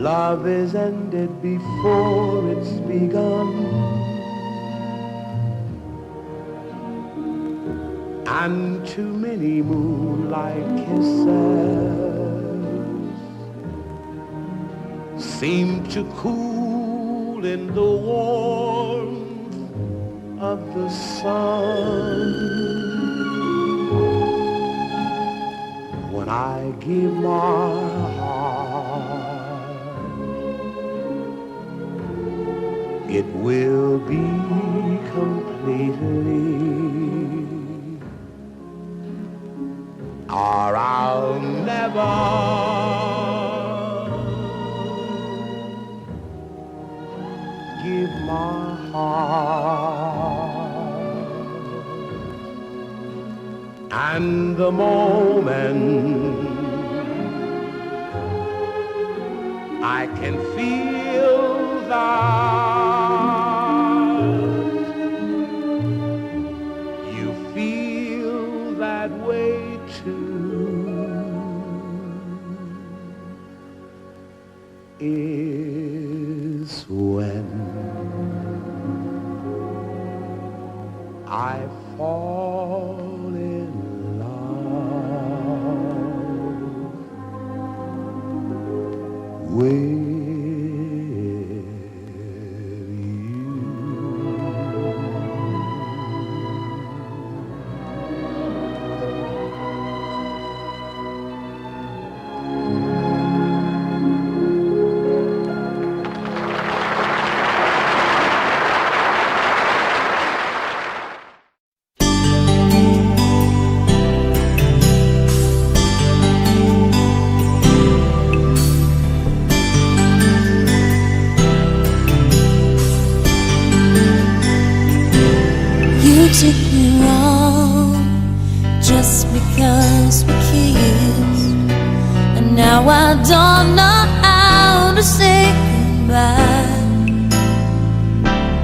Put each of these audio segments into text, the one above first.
Love is ended before it's begun, and too many moonlight kisses seem to cool in the warmth of the sun. When I give my heart, it will be completely, or I'll never give my heart. And the moment I can feel that you feel that way too is when I fall in love with You took me wrong just because we kissed, and now I don't know how to say goodbye.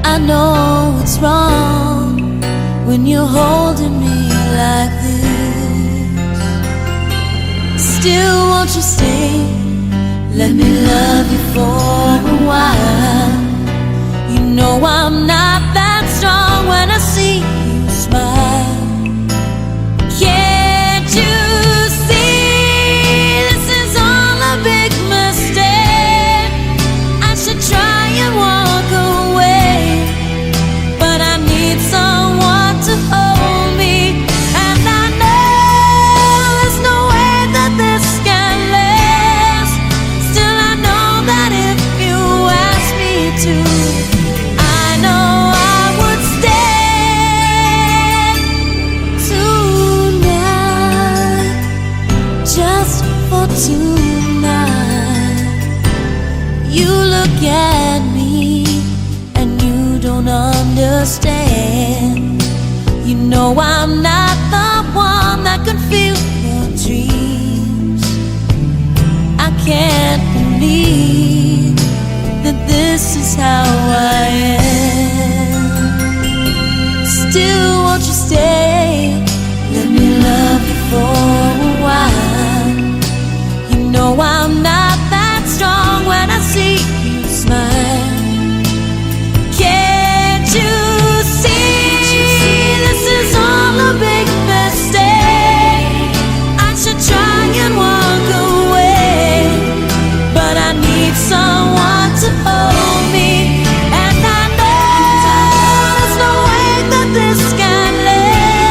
I know it's wrong when you're holding me like this. Still, won't you stay? Let me love you for a while. You know I'm not that strong when I see you smile. Can't you see this is all a big mistake? I should try and walk away, but I need someone to hold me, and I know there's no way that this can last. Still, I know that if you ask me to, tonight. You look at me and you don't understand. You know I'm not the one that can feel your dreams. I can't believe that this is how I am. Still, won't you stay? Let me love you for a while. You know I'm not that strong when I see you smile. Can't you see this is all a big mistake? I should try and walk away, but I need someone to hold me, and I know there's no way that this can last.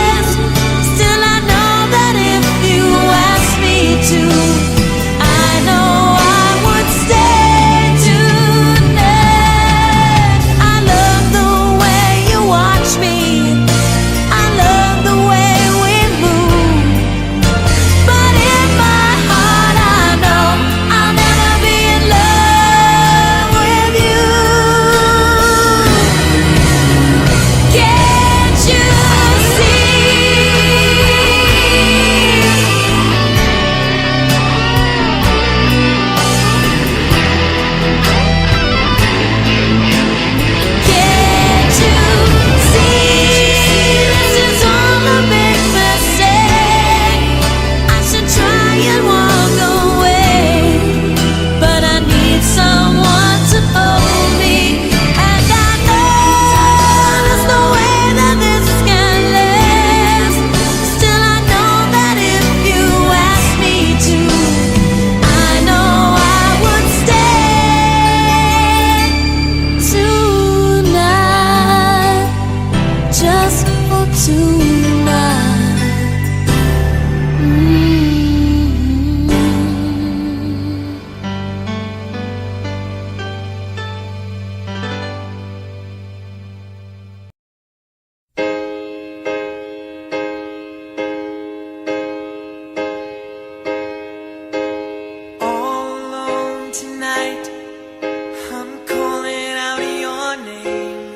tonight. I'm calling out your name.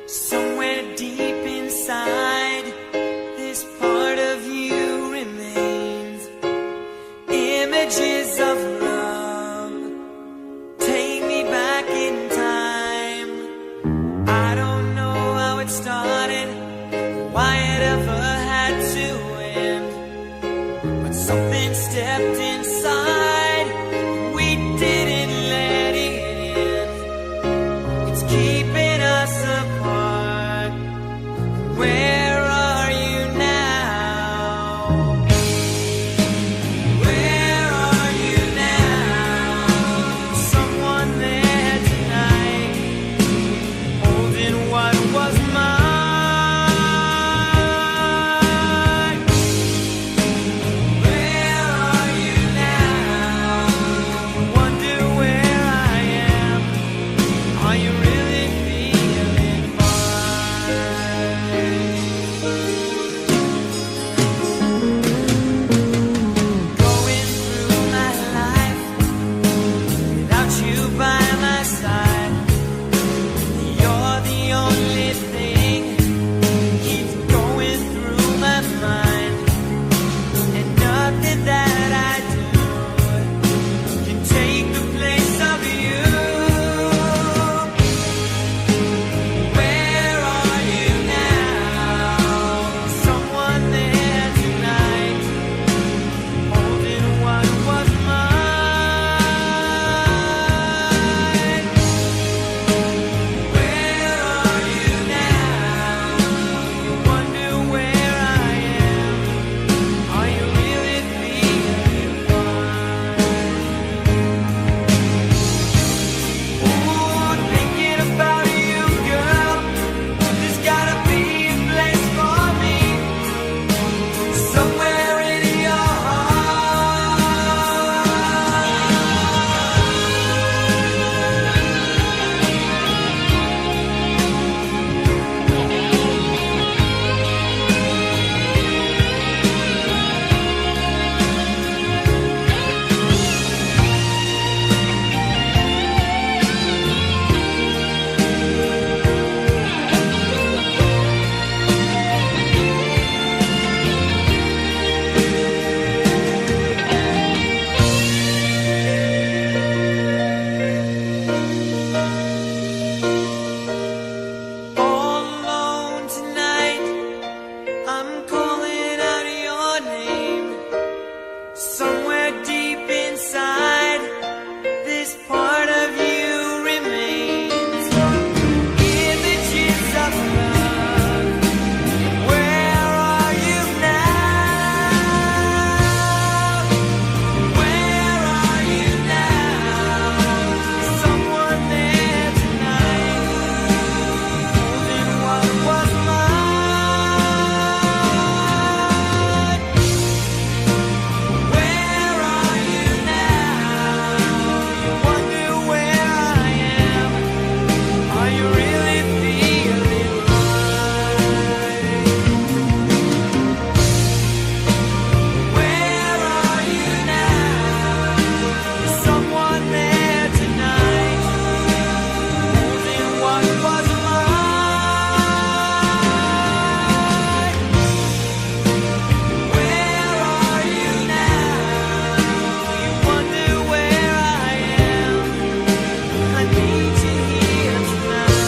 Somewhere deep inside, this part of you remains. Images of love take me back in time. I don't know how it started, why it ever had to end, but something stepped inside, we didn't let it in. It's keeping us apart. Where are you now? Where are you now? Someone there tonight, holding what was mine. Where are you now? Wonder where I am. Are you really feeling fine? Going through my life without you by my side. You're the only thing keeps going through my mind, and nothing that I do can take the place of you. Where are you now? Someone there tonight, holding what was mine. Where are you now? You wonder where I am. Are you really feeling fine? Ooh, thinking about you, girl. There's gotta be a place for me, somewhere in your all alone tonight. I'm calling out your name. Somewhere deep inside, this part of you remains. Images of love. Where are you now? Where are you now? Someone there tonight, holding what was mine. Where are you now? You wonder where I am. Are you really feeling right? Where are you now? Someone there tonight, holding what was mine. Where are you now? You wonder where I am. I need you here tonight.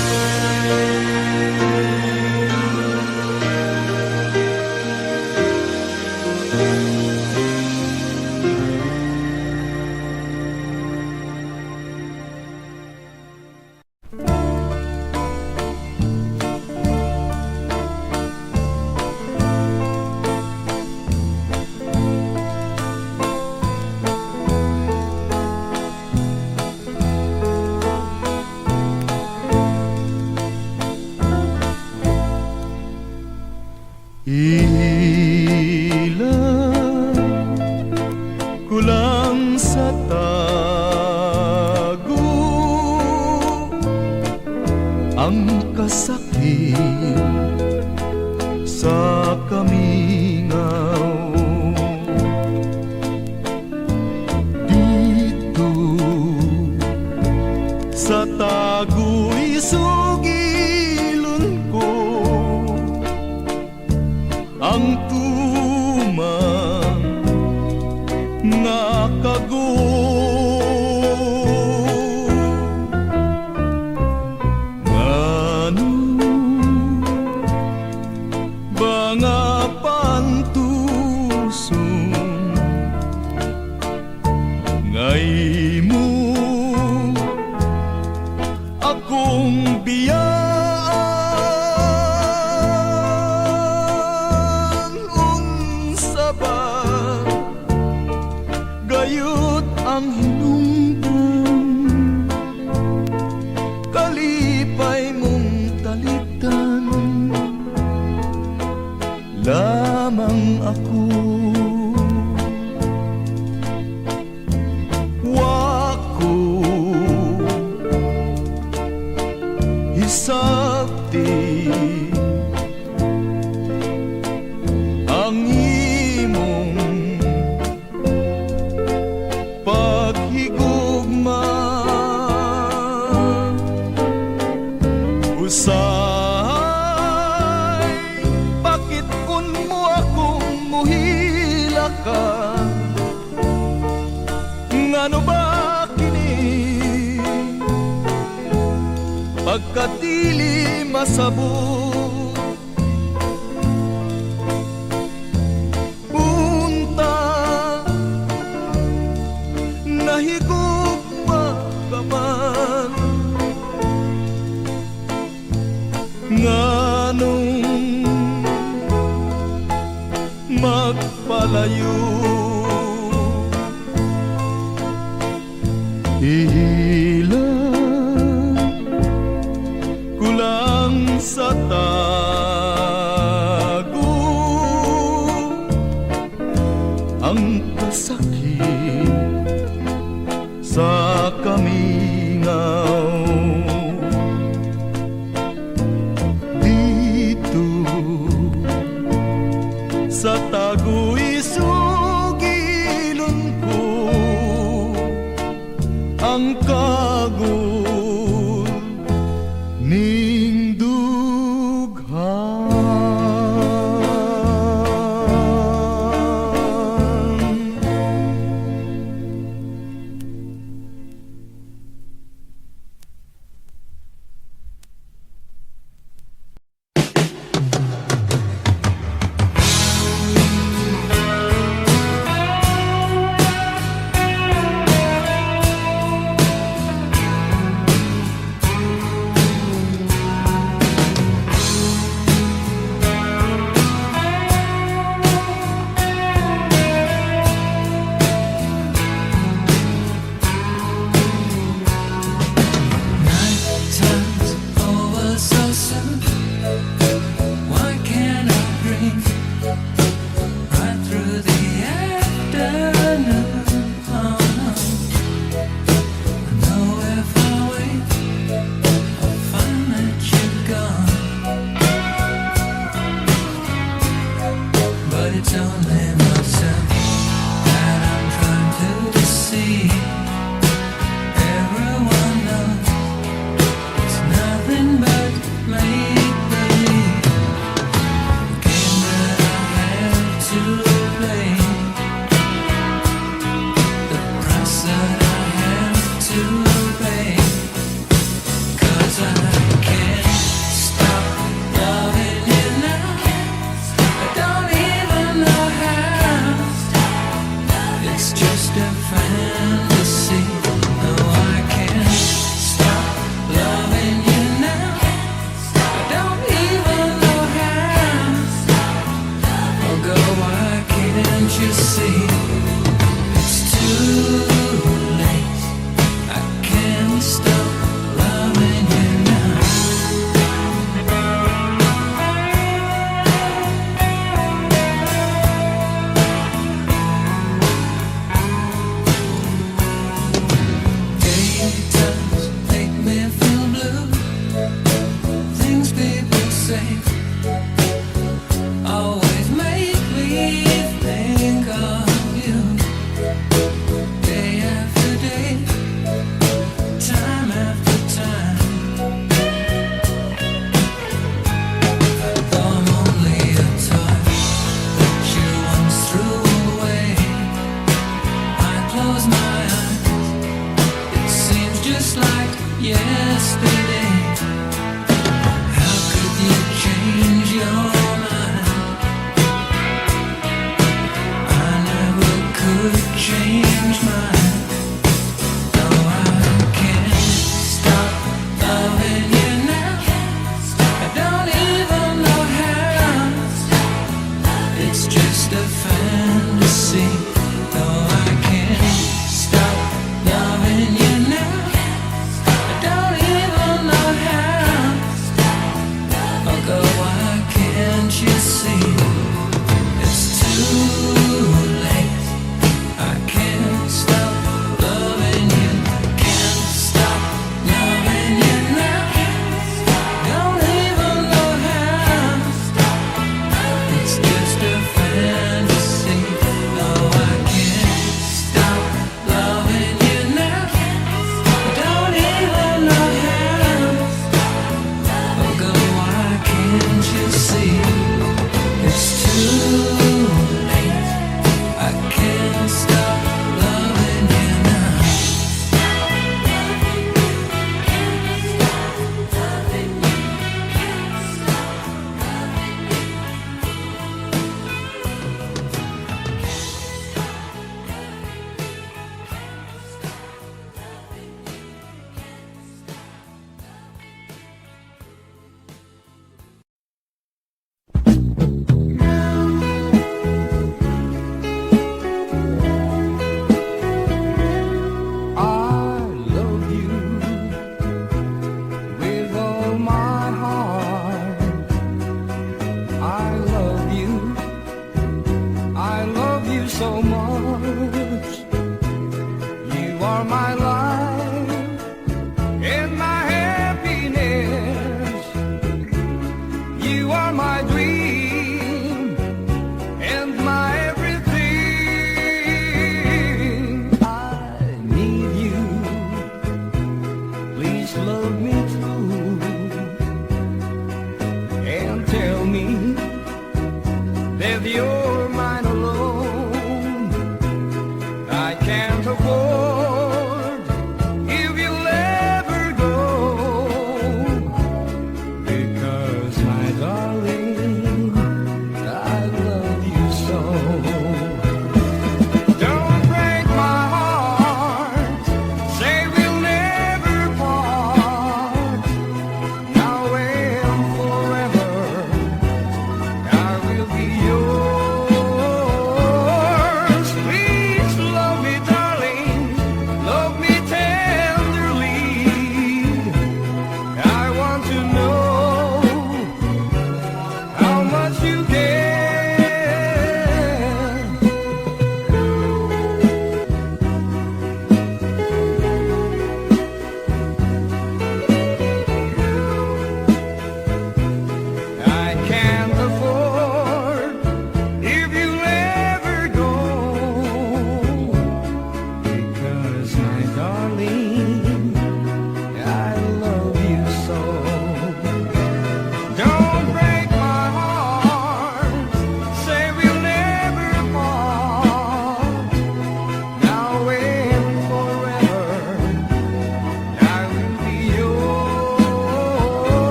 Ilan kulang sa tago ang kasakit sa kamingaw. Dito isugilon ko ang tuma nga kago. Ngano ba nga pantuson ngay mo akong biyaan? Unsa ba gayud ang hinungdan, kalipay mong talitan lamang ako. Wako hisabti ang imong paghigugma. Usahay bakit kun mo akong muhila ka? Ngano ba kini pagkatili masabot? Unta nahigugma ka man, nganong magpalayo? Ihilang kulang sa tago ang kasakit sa kamingaw. Dito sa tago isugilon ko ang kagul ning dughan.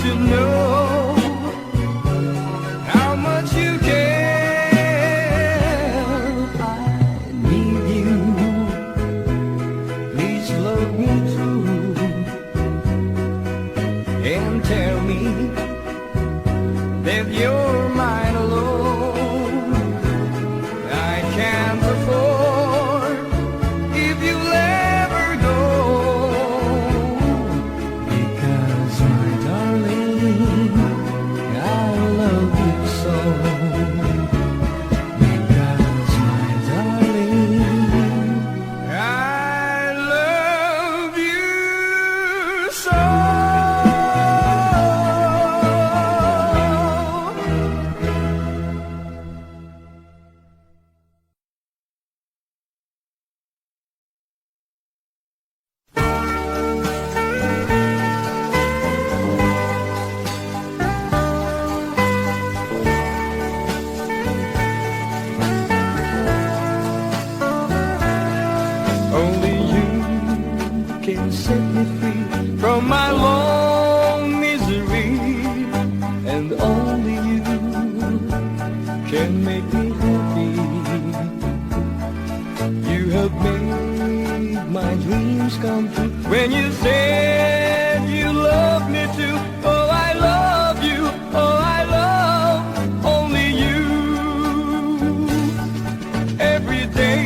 to know how much you care. I need you. Please love me too, and tell me that you're mine alone. I can't afford if you'll ever go, because my darling, I love you so. Because my darling, I love you so. Only you can set me free from my long misery, and only you can make me happy. You have made my dreams come true when you said you love me too. Oh, I love you. Oh, I love only you. Every day,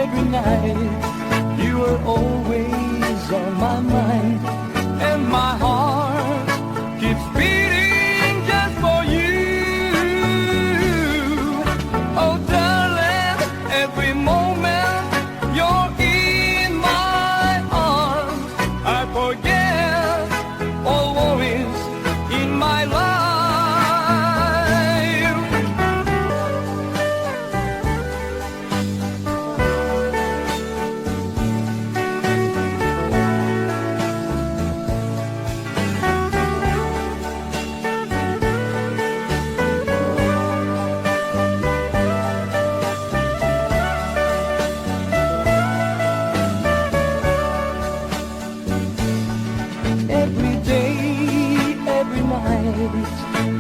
every night, you are always on my mind, and my heart keeps beating just for you. Oh, darling, every moment you're in my arms, I forget all worries in my life. Every day, every night,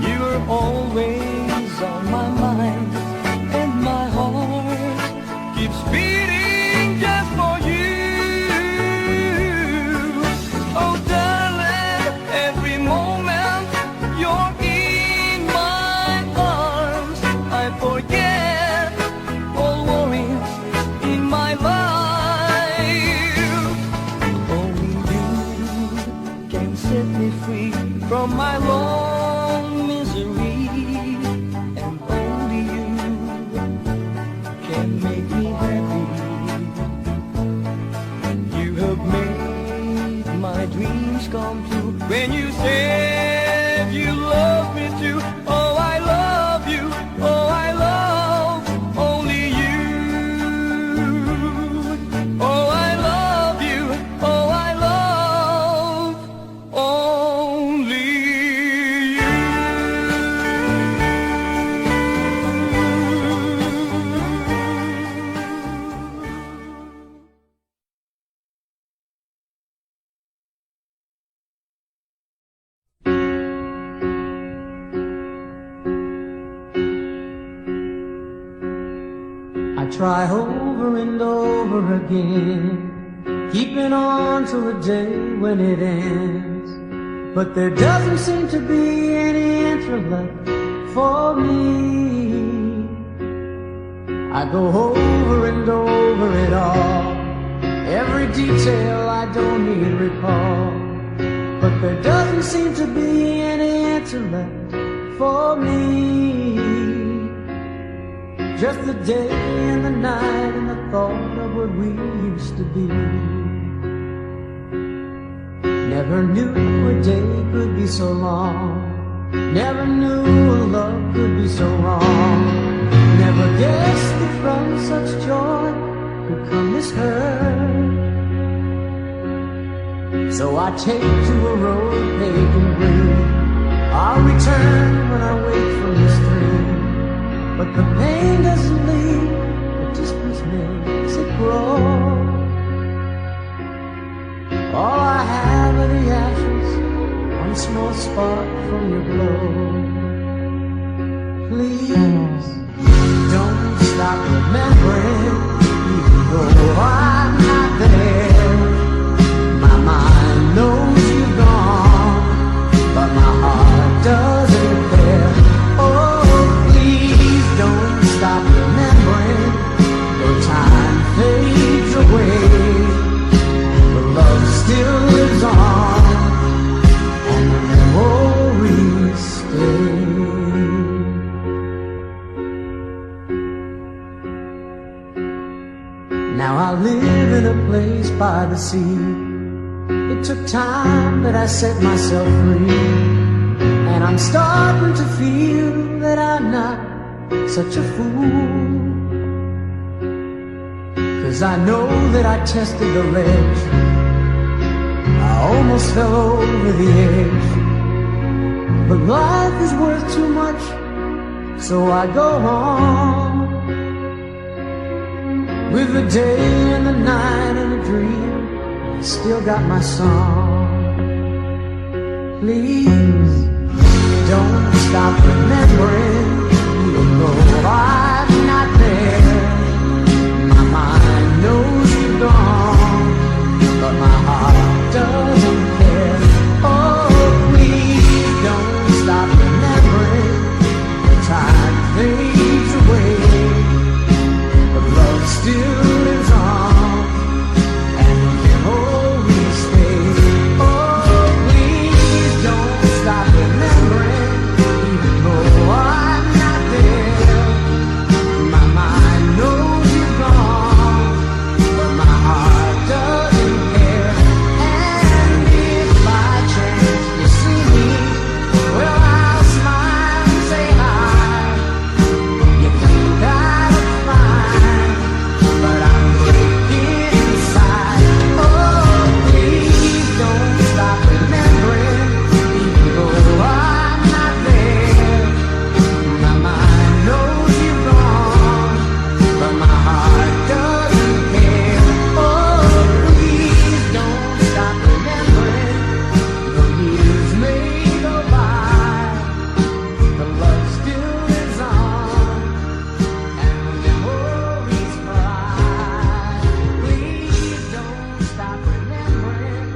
you're always on my mind, and my heart keeps beating just for you. Oh, darling, every moment you're in my arms, I forget all worries in my life. Only you can set me free from my long misery, and only you can make me happy. You have made my dreams come true when you said you love me too. Oh, I love you. Oh, I love only you. Oh, I love you. Oh, I love only you. I try over and over again, keeping on to a day when it ends. But there doesn't seem to be any answer left for me. I go over and over it all, every detail I don't need recall. But there doesn't seem to be any answer left for me. Just the day and the night and the thought of what we used to be. Never knew a day could be so long. Never knew a love could be so wrong. Never guessed that from such joy could come this hurt. So I take to a road paved in green. I'll return when I wake from this dream. But the pain doesn't leave, the distance makes it grow. All I have are the ashes once more small spark from your glow. Please don't stop remembering, even though I'm not there. My mind knows you've gone, but my heart doesn't care. Oh, please don't stop remembering, though time fades away. The love still lives on, and the memories stay. Now I live in a place by the sea. It took time, but I set myself free. And I'm starting to feel that I'm not such a fool. 'Cause I know that I tested the ledge. I almost fell over the edge. But life is worth too much, so I go on. With the day and the night and a dream, I still got my song. Please don't stop remembering, even though I'm not there. My mind knows you're gone, but my heart doesn't care. Oh, please don't stop remembering, the time fades away. But love still lives on, and the memories stay. Oh, please don't stop remembering, even though I'm not there. My mind knows you're gone, but my heart doesn't care. And if by chance you see me, well, I'll smile and say hi. You think I look fine, but I'm breaking inside. Oh, please don't stop remembering, even though I'm not there. My mind knows you're gone, but my heart doesn't care. Oh, please don't stop remembering, though years may go by, the love still lives on, and the memories cry. Please don't stop remembering,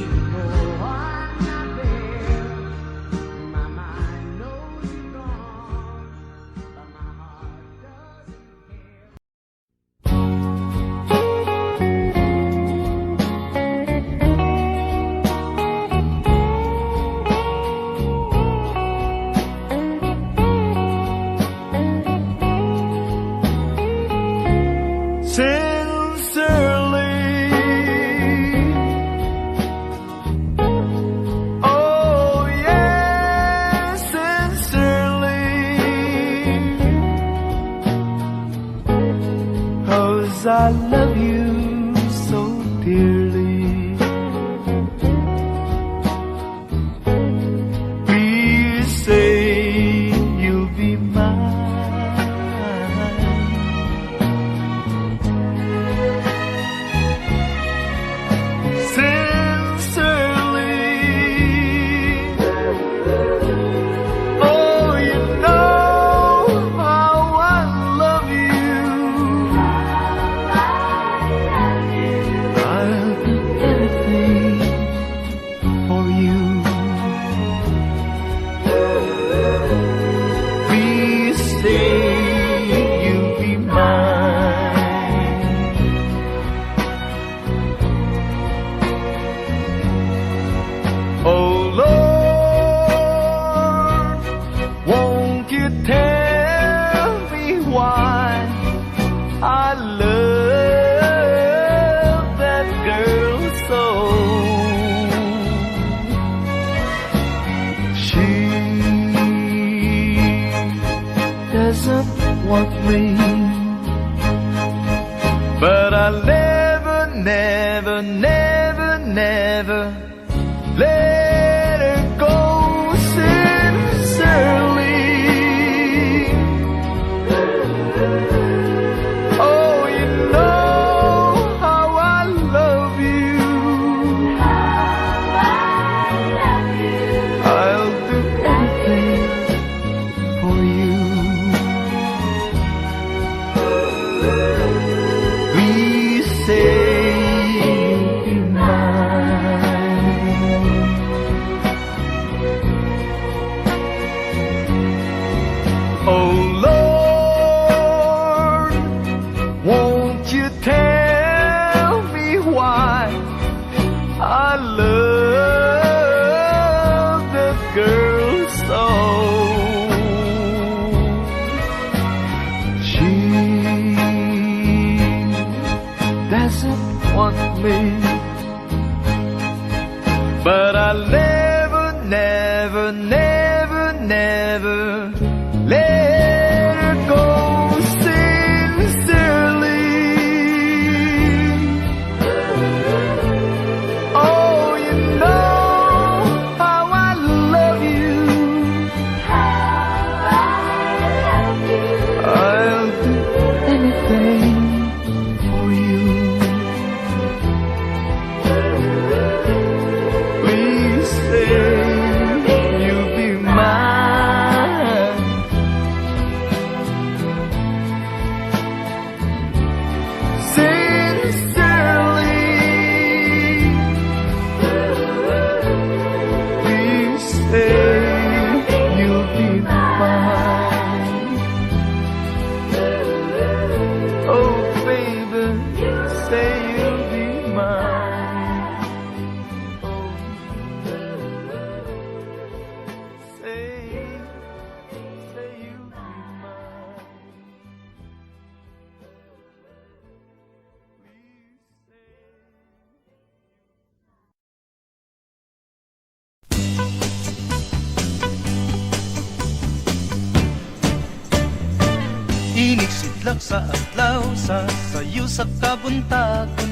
even though I'm not there. My mind knows you're gone, but my heart doesn't care. Sincerely, oh yes, sincerely, 'cause I love you so dearly. Please say you'll be mine. Sincerely, oh, you know how I love you. I'll do anything for you. Please say you'll be mine. Oh Lord, won't you tell me why I love that girl so? She doesn't want me, but I'll never, never, never, never let her go. Sincerely, oh, you know how I love you. I want me. But I'll never, never, never, never let her go sincerely. Oh, you know how I love you. I'll do anything for you. Please say you'll be mine. Sincerely, please say you'll be mine. Oh, baby, say you'll be mine. Oh, say you'll be mine. Please say. Iniksidlak sa adlaw, sa sayo sa kabuntagon.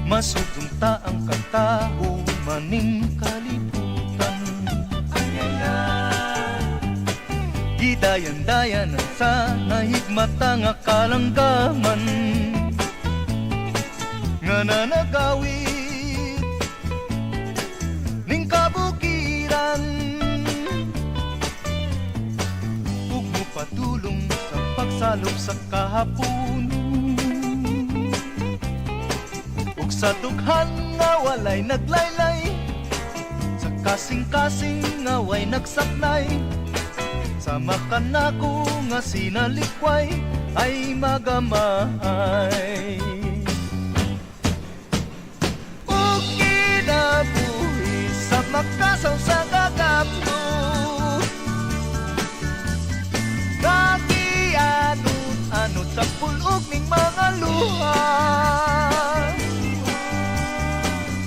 Masudunta ang katao, maning kalibutan. Gidayan-dayanan sa nahigmata nga kalanggaman. Nga nanagawid ning kabukiran. Ug mupatulong sa pagsalop sa kahapon. Ug sa dughan nga walay naglaylay, sa kasing-kasing nga way nagsaknay. Sama ka nako nga sinalikway ay magamay. Ug kinabuhi sa makasaw sa gagapno. Kagianod-anod sa pulog ning mga luha.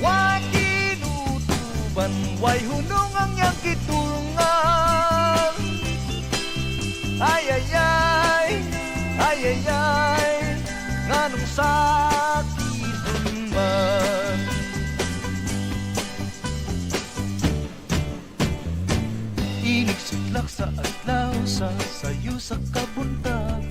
Wa kinutuban, way hunong ang iyang kitulungan. Ay, ay, ay, ay, ay, ay, nganong sakit man. Iniksidlak sa adlaw, sa sayo sa kabuntagon.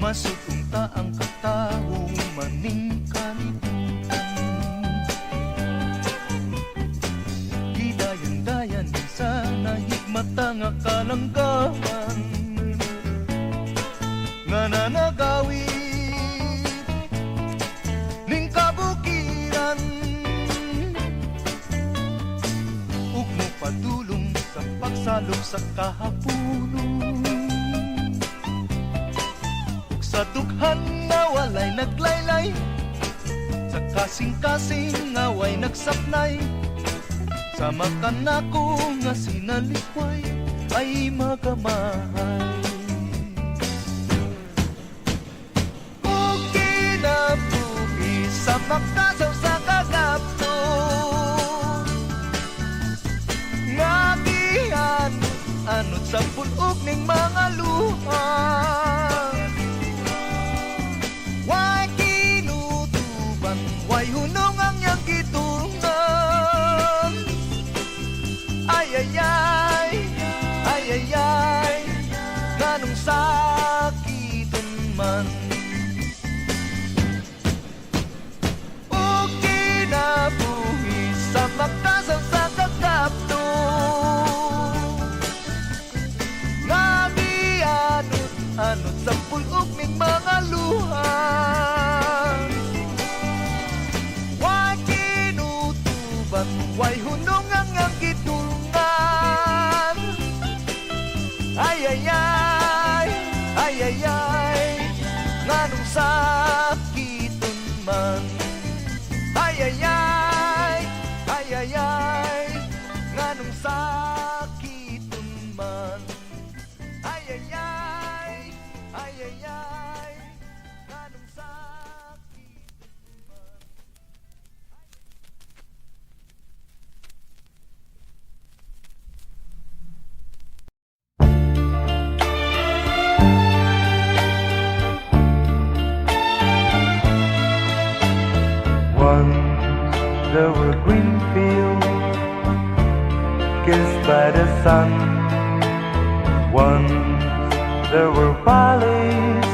Masudunta ang katao, maning kalibutan. Gidayan-dayan sa nahigmata nga kalanggaman. Nga nanagawid ning kabukiran. Ug mopadulong sa pagsalop sa kahapunon. Ug sa dughan nga walay naglaylay, sa kasing-kasing nga way nagsapnay. Sama ka nako nga sinalikway ay magamay. Ug kinabuhi sa makasaw sa kagapno. Nga gianod sa pulog ning mga luha. Way kinutuban, way hunong ang iyang gitulungan. Ay, ay, ay, ay, ay, ay, nganong sakiton man. O kinabuhi sa makasaw sa kagapno. Nga gianod-anod sa pulog ning mga luha. Once there were green fields kissed by the sun. Once there were valleys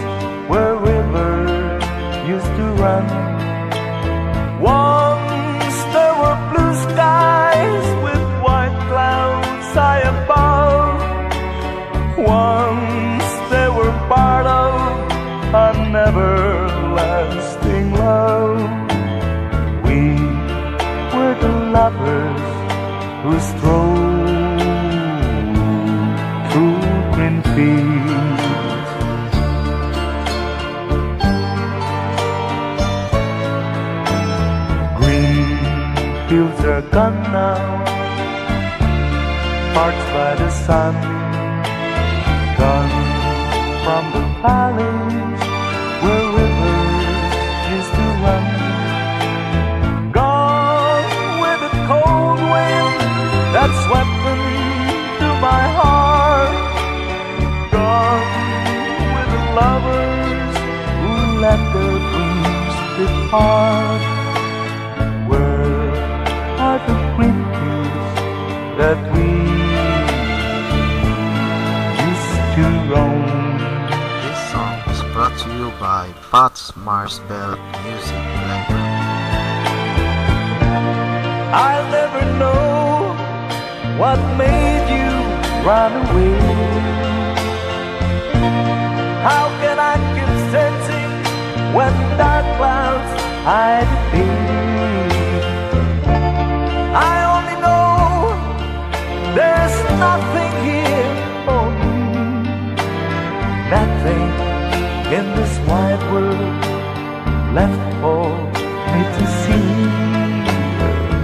where rivers used to run. Once there were blue skies with white clouds high above. Once they were part of a never-lasting love. We were the lovers who strolled through green fields. Green fields are gone now, parched by the sun. Gone from the valleys where rivers used to run. Gone with the cold wind that swept into my heart. Gone with the lovers who let their dreams depart. Where are the green fields that we to roam? This song is brought to you by Pat's Marsbell Music Library. I'll never know what made you run away. How can I keep sensing when dark clouds hide the day? I only know there's nothing here for me. Nothing in this wide world left for me to see.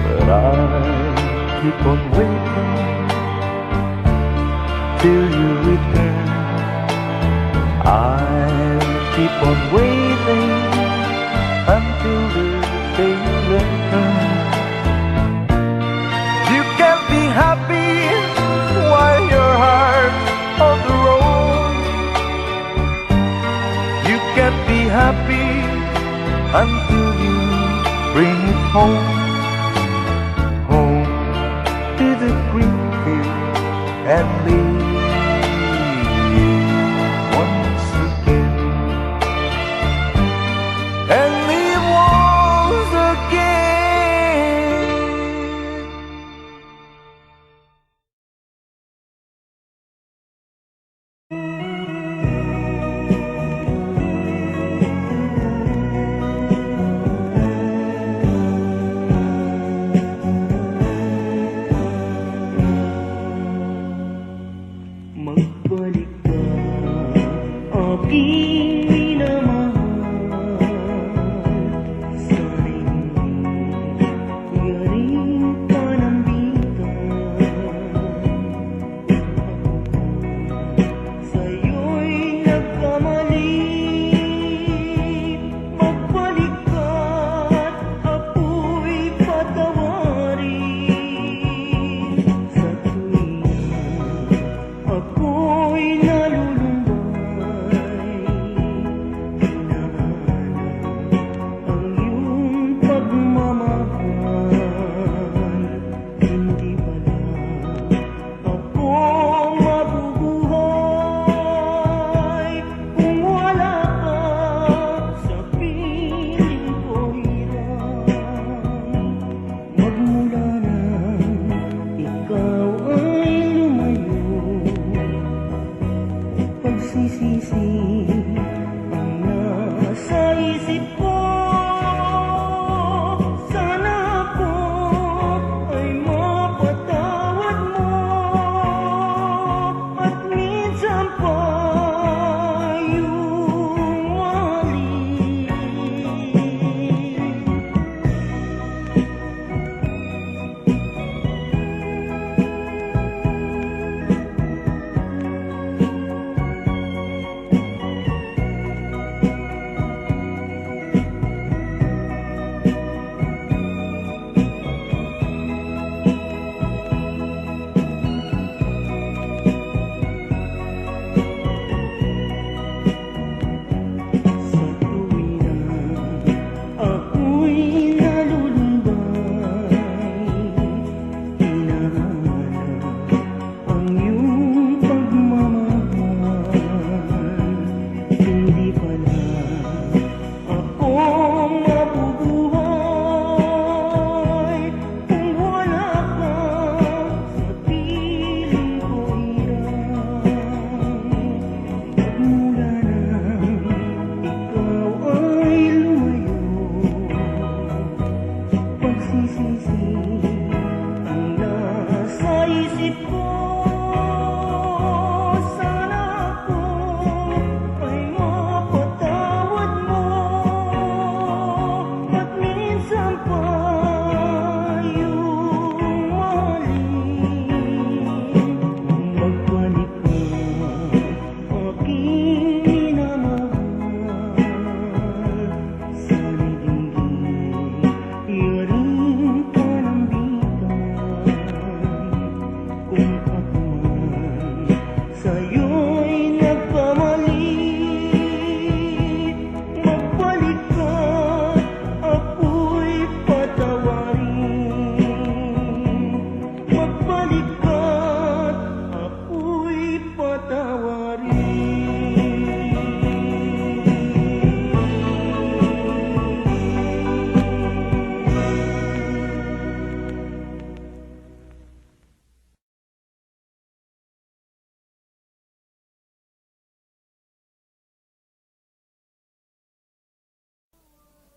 But I'll keep on waiting till you return. I'll keep on waiting until the day you return. You can't be happy while your heart's on the road. You can't be happy until you bring it home. Home to the green field and leave once again. And leave once again.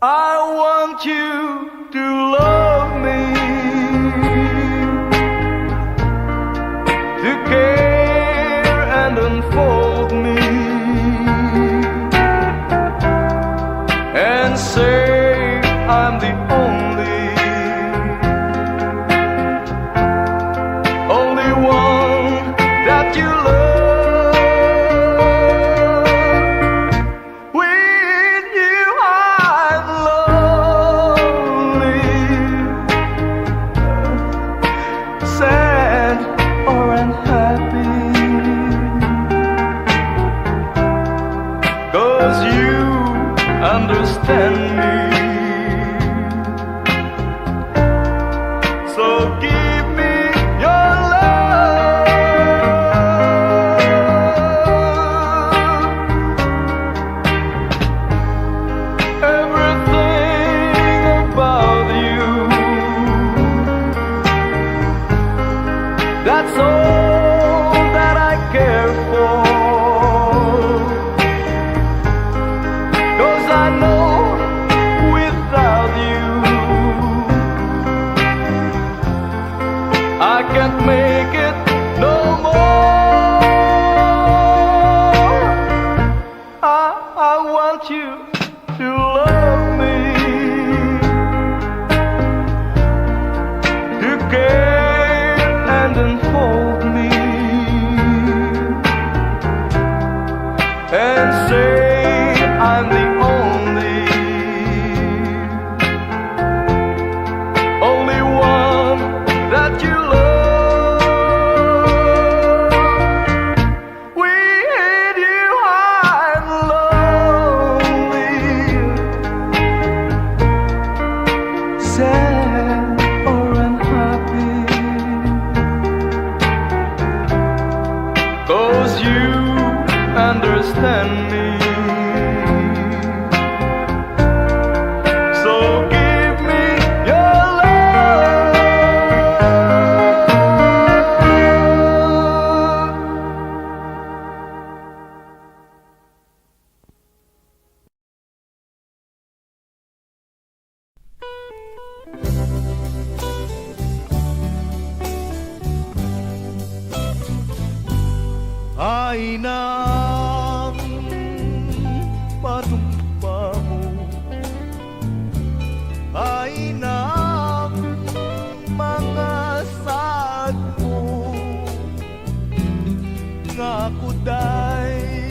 I want you to love me, to care and unfold me, and say I'm the only one that you love. With you I'm lonely, sad or unhappy, 'cause you understand me. So give me your love, everything about you, that's all that I care for. 'Cause I know without you I can't make it no more. I want you to love me, to care and unfold me, and say I'm the only one that you love. With you I'm lonely, sad or unhappy, 'cause you understand me. So give me your love. Ay nang patumpa mo, ay nang mga sad mo, nga kuday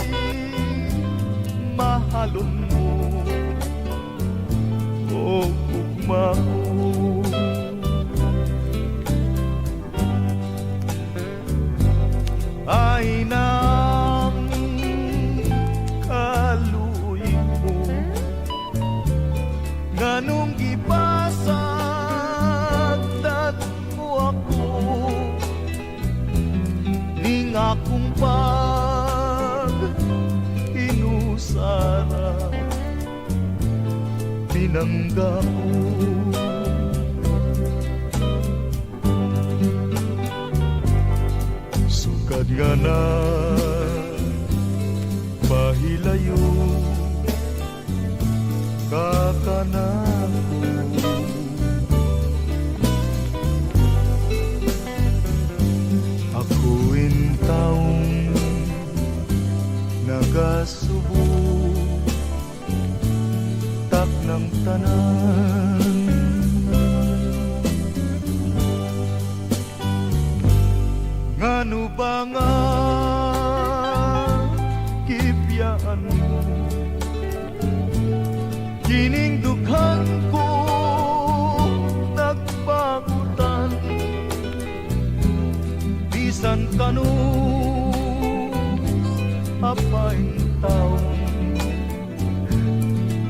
mahalon mo o ugma ko. Ay nang kaluy mo, nganong gipasagdat mo ako, ning akong pag-inusara, pinangga ko. Sukad nga na pahilayo kakanako, akuin taong nagasubo tak ng tanan. Ngano ba nga kipyaan mo, kining dughan ko nagpagutan, bisan kanus apaing taong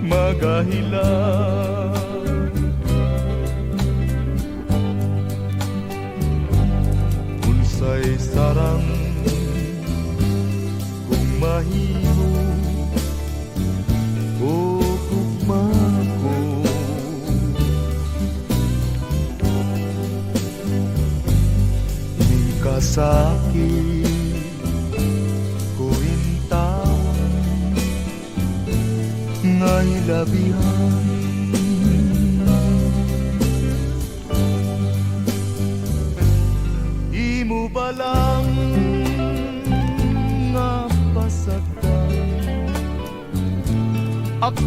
magahilan. Unsay sarang kung mahimo o gugma ko, ning kasakit ko intaw nga hilabihan,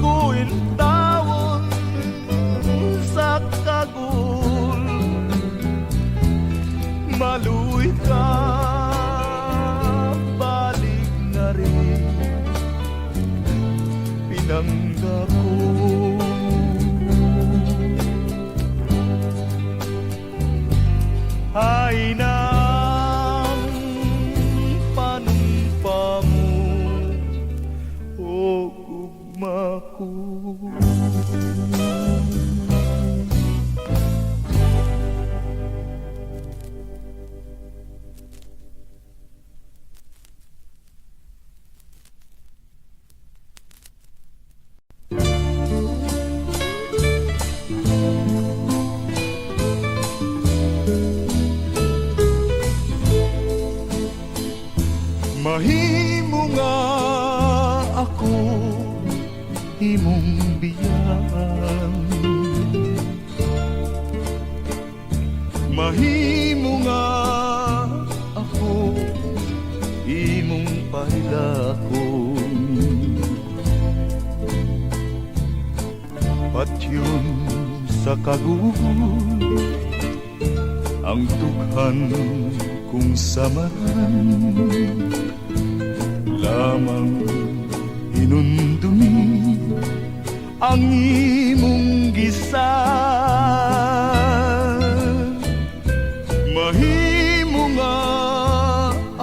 kuintawon sa kagul. Maluy ka, balik na rin, pinangga ko. Ay nang panumpa mo, o ugma ko. Mahimo nga ako imong biyan, mahimo nga ako imong pailakon. Patyon sa kagul ang tughan kung samaran, lamang inundumi ang imong gisan. Mahimo nga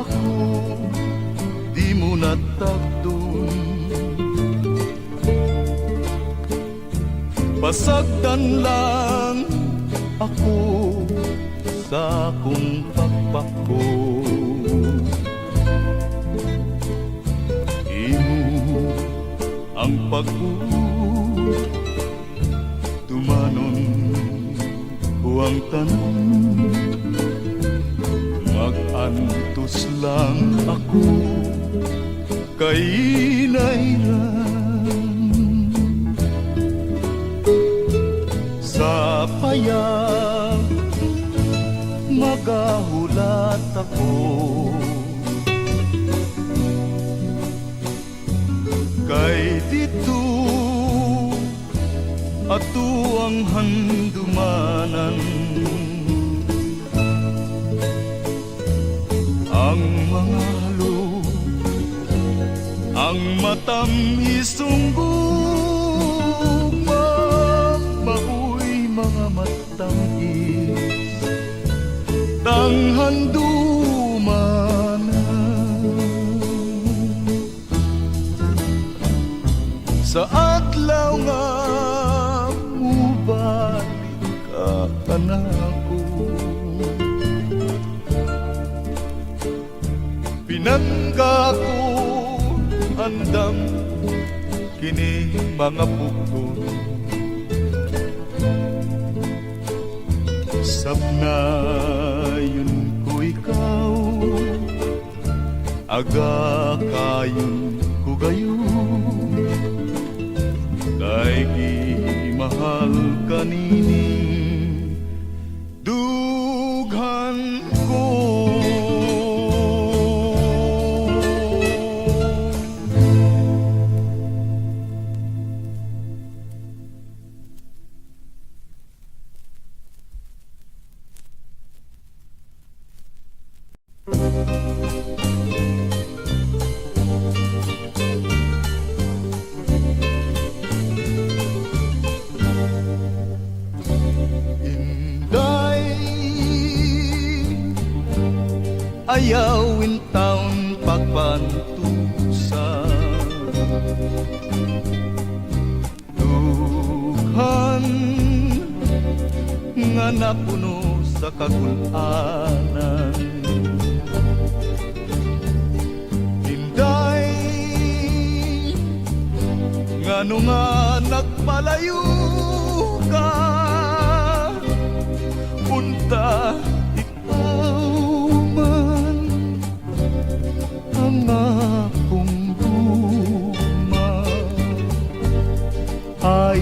ako di mo natagdon, pasagdan lang ako sa akong pagpako. Ang tumanon ko ang tanon, mag-antos lang ako kay nailan. Sa payag magahulat ako, kay dito ato ang handumanan. Ang mga halo, ang matamisong gugma, maoy mga matamis, tanghan dumanan. Sa adlaw nga mubalik ka kanako, pinangga ko andam kini mga bukod. Sabnayon ko ikaw, aga kayon ko gayon, kay gimahal kanining dughan ko. Ayawin taon pagpantusa, dughan nga napuno sa kagulanan. Hinday ngano nga nagpalayo ka, punta akong guma. Ay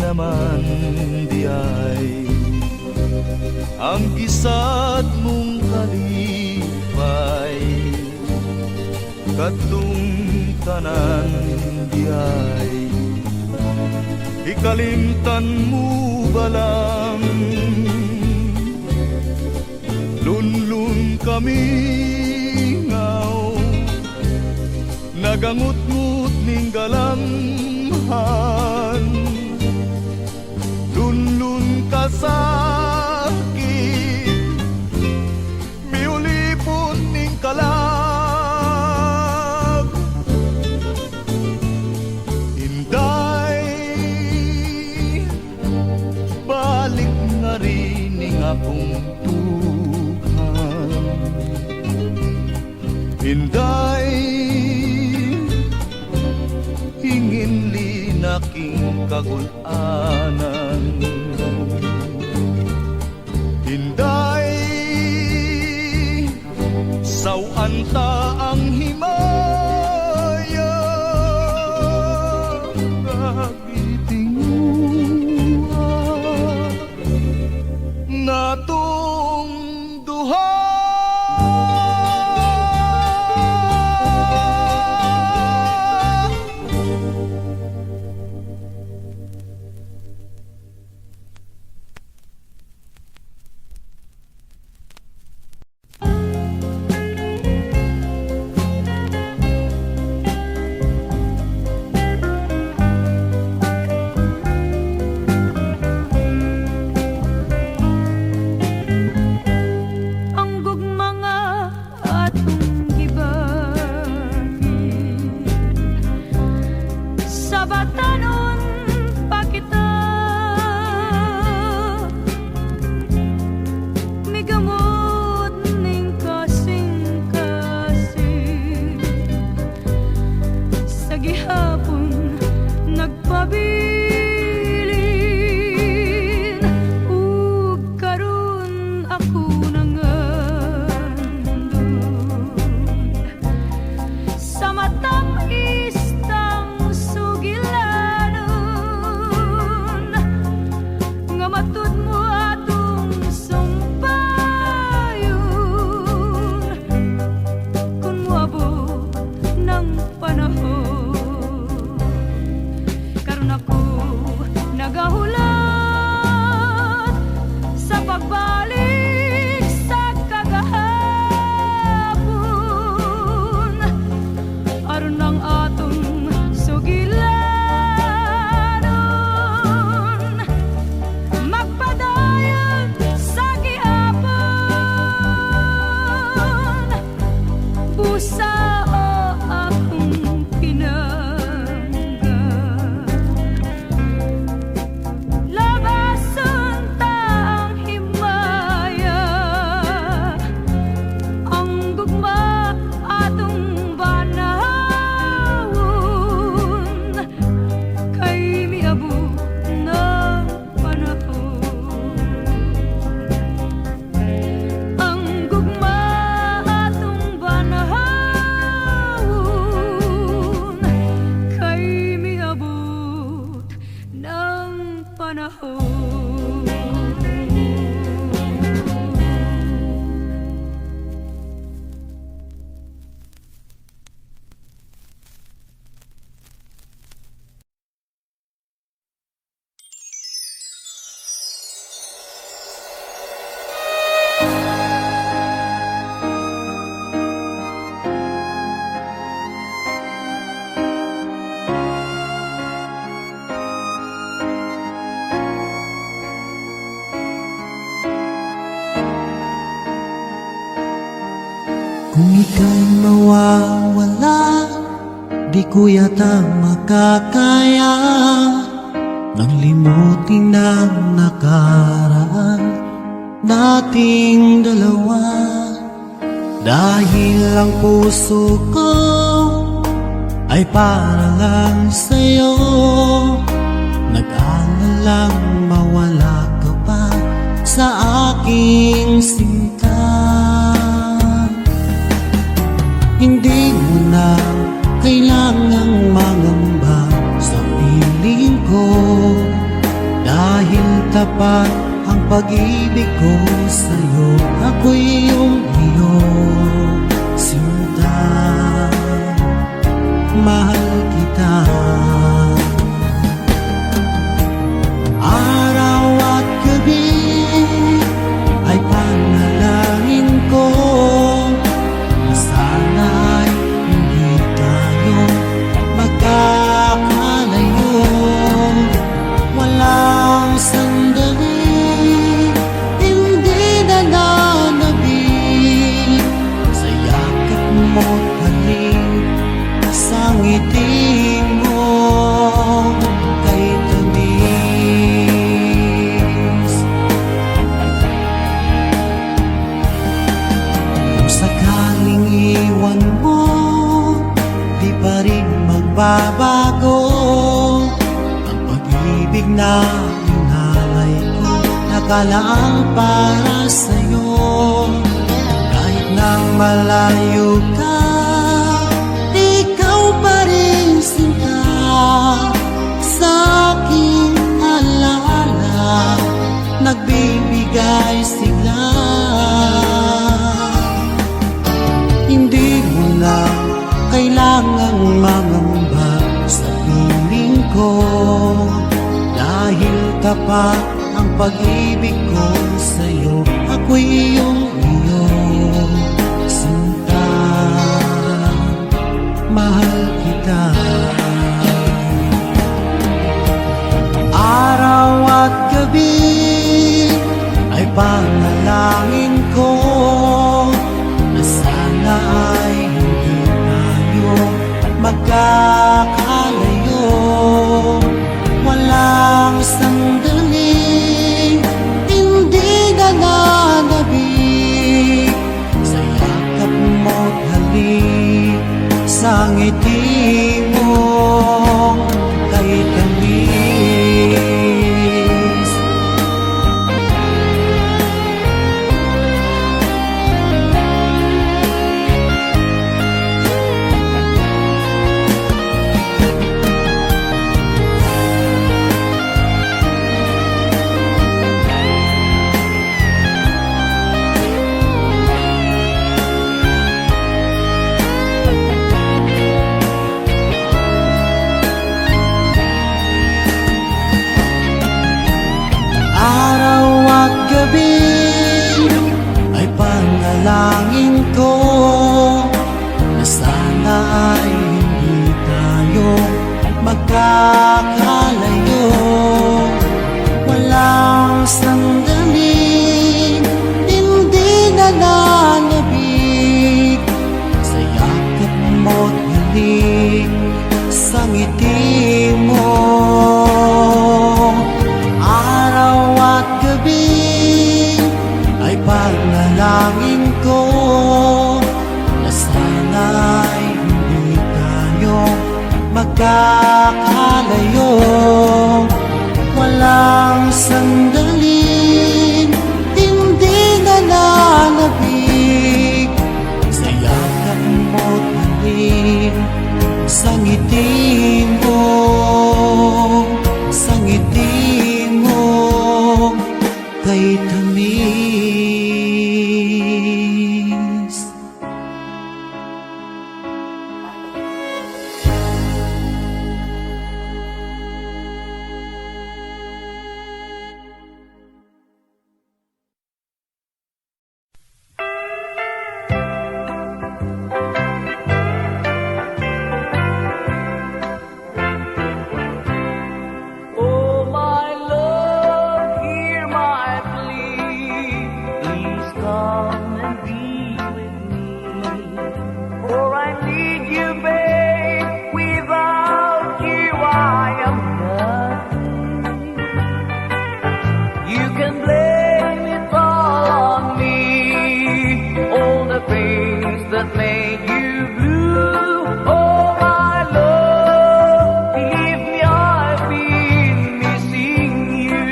naman di ay ang gisad mong kalipay, katong tanan di ay ikalimtan mo ba lang? Lunlun kami ngaw, nagangut-ngut ning galamhan. Lunlun ka sakit, miulipon ning kalag. Inday, balik na rin ning akong tuhan. Inday, hingin linaking kagulanan. Inday, sawan ta ang himaya, kagitinguha natong duha. Ang gugma nga atong gibagi, sa batanon pa kita migamot ning kasing-kasing. Sa gihapon nagpabilin, ug karon ako nangandun sa matamis-tang sugilanon, nga matud mo atong sumpayon. Kung moabot ng panahon, karon ako nagahulat sa pagbalik sa kagahapon. Aron ang atong sugilanon, magpadayon sa gihapon. Busa o akong pinanggan, labason ta ang himaya. Ang gugma atong banahon, kay miabot ng panahon. Ang gugma atong banahon, kay miabot ng panahon. Kung ika'y mawawala, di ko yata makakaya nang limutin ang nakaraan nating dalawa. Dahil ang puso ko ay para lang sa'yo, nag-aalalang mawala ka pa sa aking sinta. Hindi mo na kailangang mangamba sa piling ko, dahil tapat ang pag-ibig ko sa'yo. Ako'y iyong sinta, mahal kita. ka lang para sa'yo. Kahit nang malayo ka, ikaw pa rin sinta sa aking alala, nagbibigay sigla. Hindi mo na kailangang mangamba sa piling ko, dahil kapag ang pag-ibig ko sa'yo, ako'y iyong sinta. Mahal kita. Araw at gabi ay panalangin ko na sana ay hindi tayo magkakalayo. Walang sandaling hindi nananabik sa yakap mo't halik, sa ngiti mong kay tamis. Araw at gabi ay panalangin ko na sana ay hindi tayo magkakalayo. Walang sandaling hindi nananabik sa yakap mo't halik, sa ngiti mo. Araw at gabi ay panalangin ko na sana ay hindi tayo magkakalayo. Walang sandaling hindi nananabik sa yakap mo't halik, sa ngiti mo, sa ngiti mo kay tamis. Oh, my love, hear my plea. Please come and be with me. For I need you, babe. Without you, I am nothing. You can blame it all on me. All the things that made you blue. Oh, my love, believe me, I've been missing you.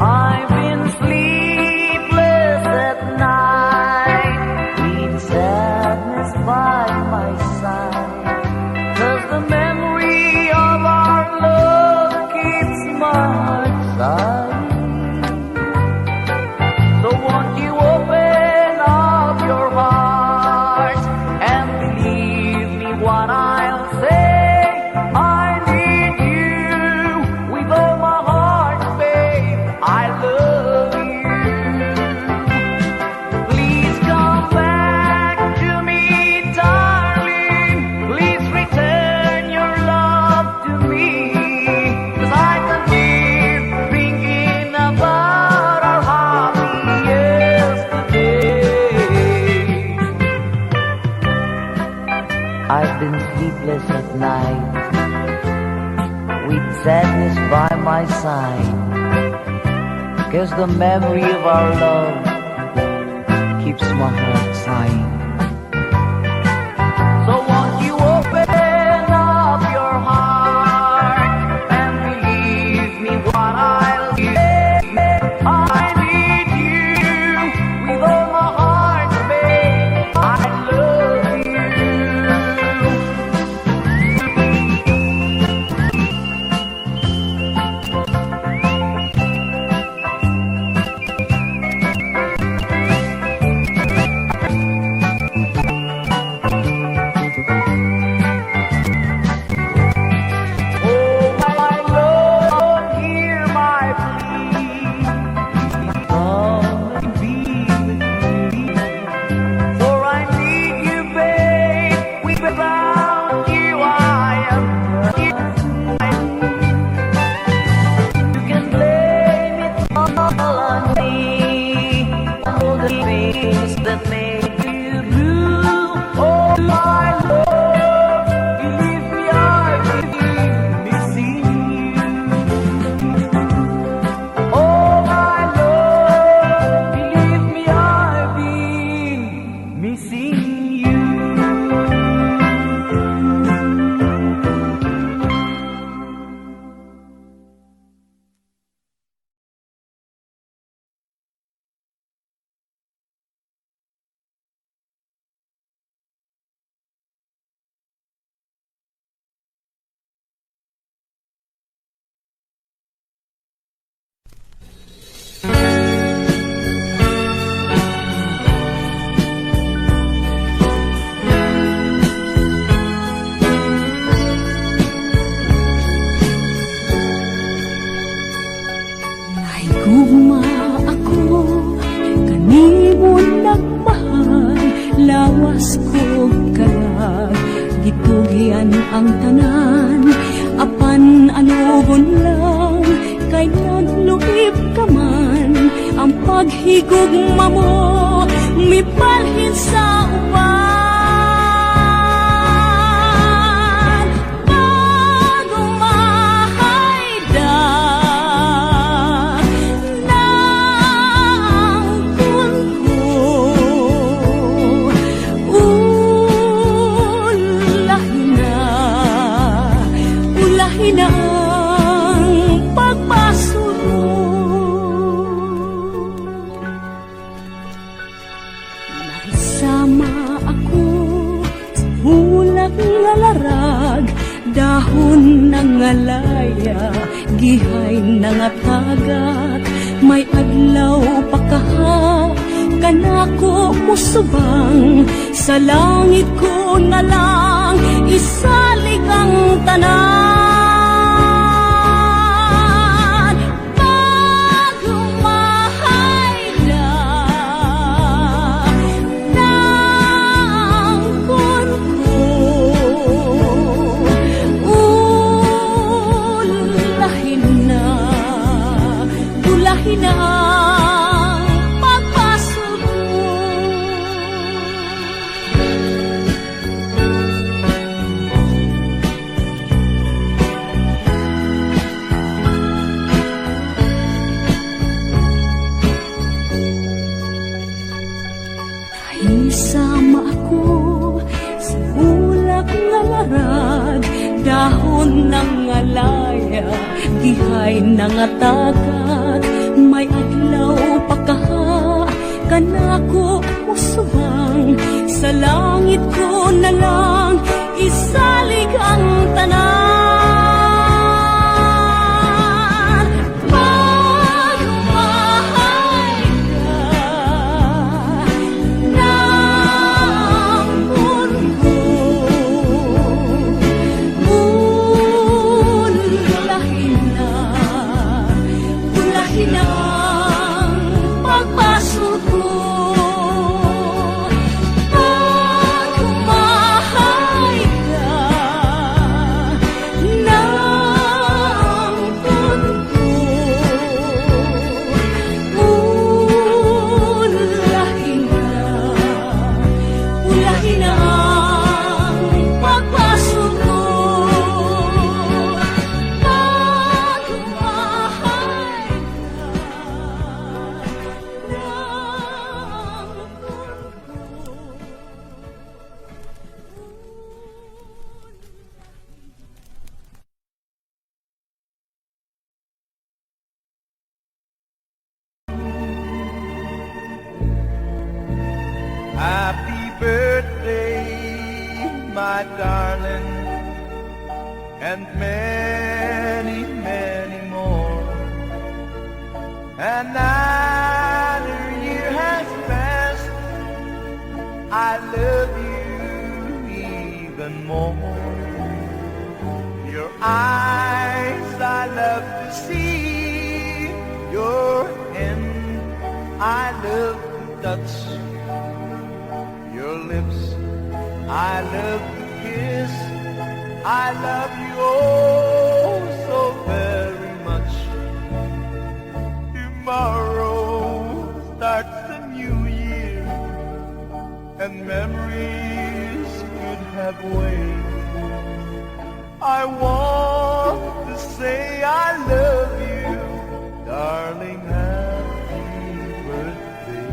I've been sleepless at night, with sadness by my side. 'Cause the memory of our love keeps my heart sighing. So won't you open up your heart and believe me what I'll say? I need you with all my heart, babe. I love you. Please come back to me, darling. Please return your love to me. 'Cause I can't live thinking about our happy yesterday. I've been sleepless at night, with sadness by my side. 'Cause the memory of our love keeps my heart sighing. So won't you open up your heart and believe me what I'll do? things that made you blue. Oh, my love, believe me, I've been missing you. Oh, my love, believe me, I've been missing you. Ay gugma ako, kanimo nagmahal, lawas ko kalag, gitugian ang tanan, apan anugon lang, kay nagluib ka man, ang paghigugma mo, mipalhin sa uban. Dahon ng alaya, gihay ng atagat, may adlaw pa kaha, kanako musubang, sa langit ko na lang, isalig ang tanan. Pag humahay na, ng kunko, ulahin na ang pagpasok mo. Isama ako sa ulap nga larag, dahon ng alaya, gihay ng atagat, may adlaw pa kaha, kanako musubang, sa langit ko na lang, isalig ang tanan. Pag humahay ka ng mundo, ulahin na ang pagpasok ko. Pag humahay ka ng mundo, ulahin na ang pagpasok ko. Pag humahay Happy birthday, my darling, and many, many more. Another year has passed, I love you even more. Your eyes I love to see, your hand I love to touch, your lips I love to kiss. I love you oh so very much. Tomorrow starts the new year, that way. I want to say I love you, darling, happy birthday.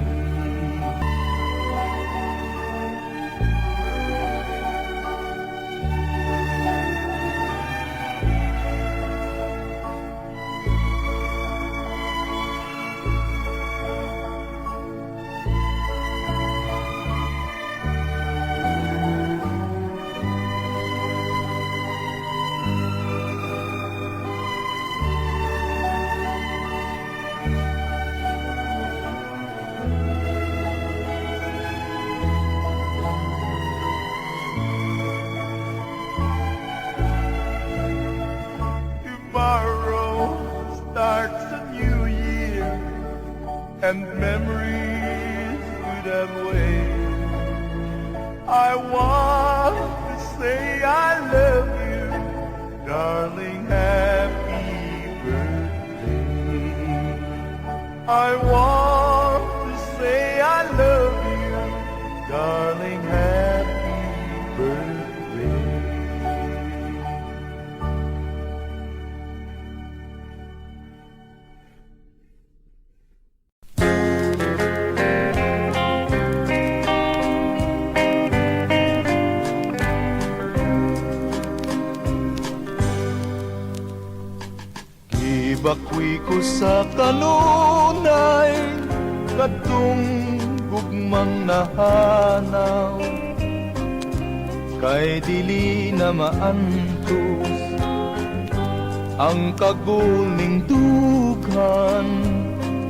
Tomorrow starts a new year, and memories through that way. I want to say I love you, darling, happy birthday. I want to say I love you, darling, happy birthday. Ibakwi ko sa kanunay, katong gugmang nahanaw, kay dili na maantos ang kaguling dughan,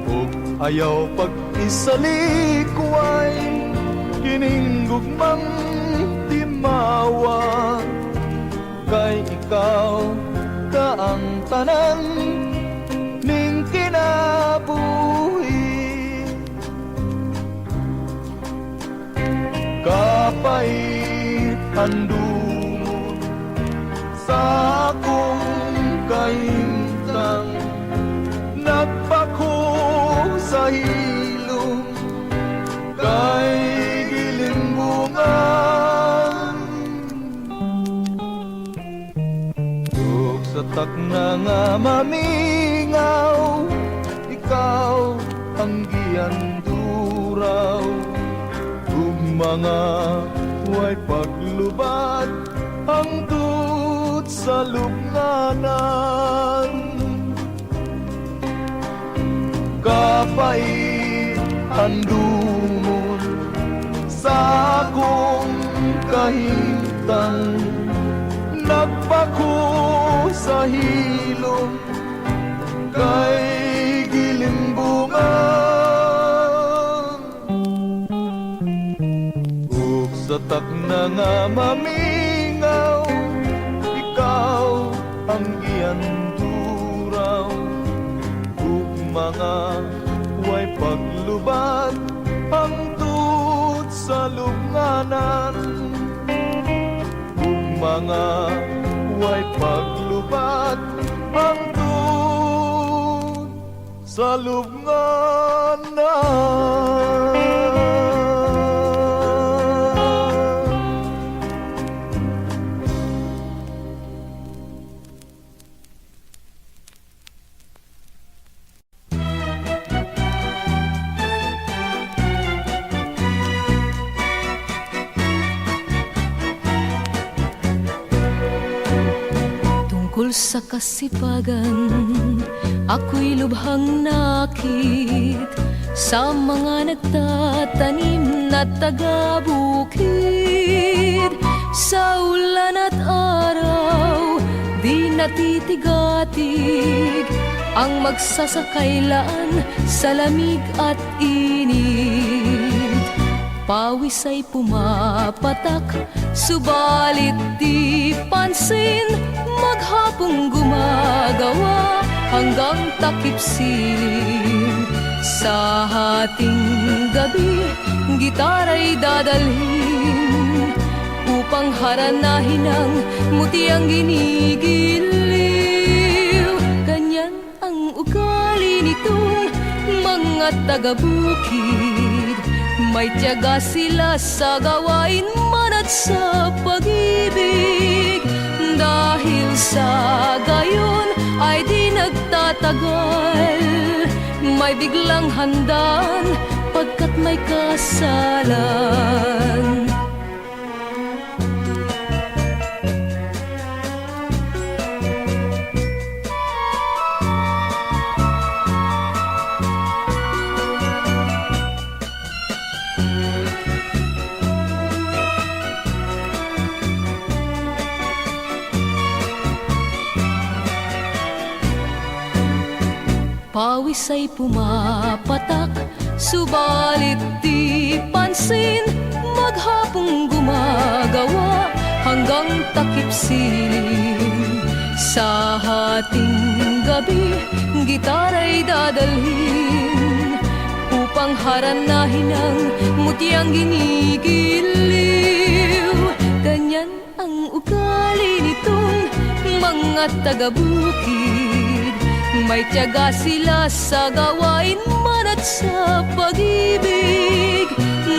ug ayaw pag-isalikway kining gugmang timawa, kay ikaw ka ang tanan ning kinabuhi. Kapait handumon sa akong kahimtang, nagpako sa hilom kay gilimbungan. Ug sa takna nga mamingaw, ikaw ang giyanduraw, ug mga way paglubad hangtod sa lubnganan. Kapait handumon sa akong kahimtang, nagpako sa hilom kay gilimbungan. Ug sa takna nga mamingaw, ikaw ang giyanduraw, ug mga way paglubad hangtod sa lubnganan. Mga way paglubad hangtod sa lubnganan. Tungkol sa kasipagan, ako'y lubhang nakit sa mga nagtatanim na taga-bukid. Sa ulan at araw, di natitigatig ang magsasakailan sa lamig at init. Pawis ay pumapatak, subalit di pansin, maghapong gumagawa hanggang takip silim. Sa hating gabi, gitara'y dadalhin upang haranahin ang mutiang ginigiliw. Ganyan ang ugali nitong mga taga-bukid, may tiyaga sila sa gawain man man at sa pag-ibig. Dahil sa gayon ay di nagtatagal, may biglang handan pagkat may kasalan. Pawis ay pumapatak, subalit di pansin. Maghapong gumagawa hanggang takip silim. Sa hating gabi, gitara'y dadalhin upang haranahin ang mutiang ginigiliw. Ganyan ang ugali nitong mga taga-bukid. May tiyaga sila sa gawain man at sa pag-ibig.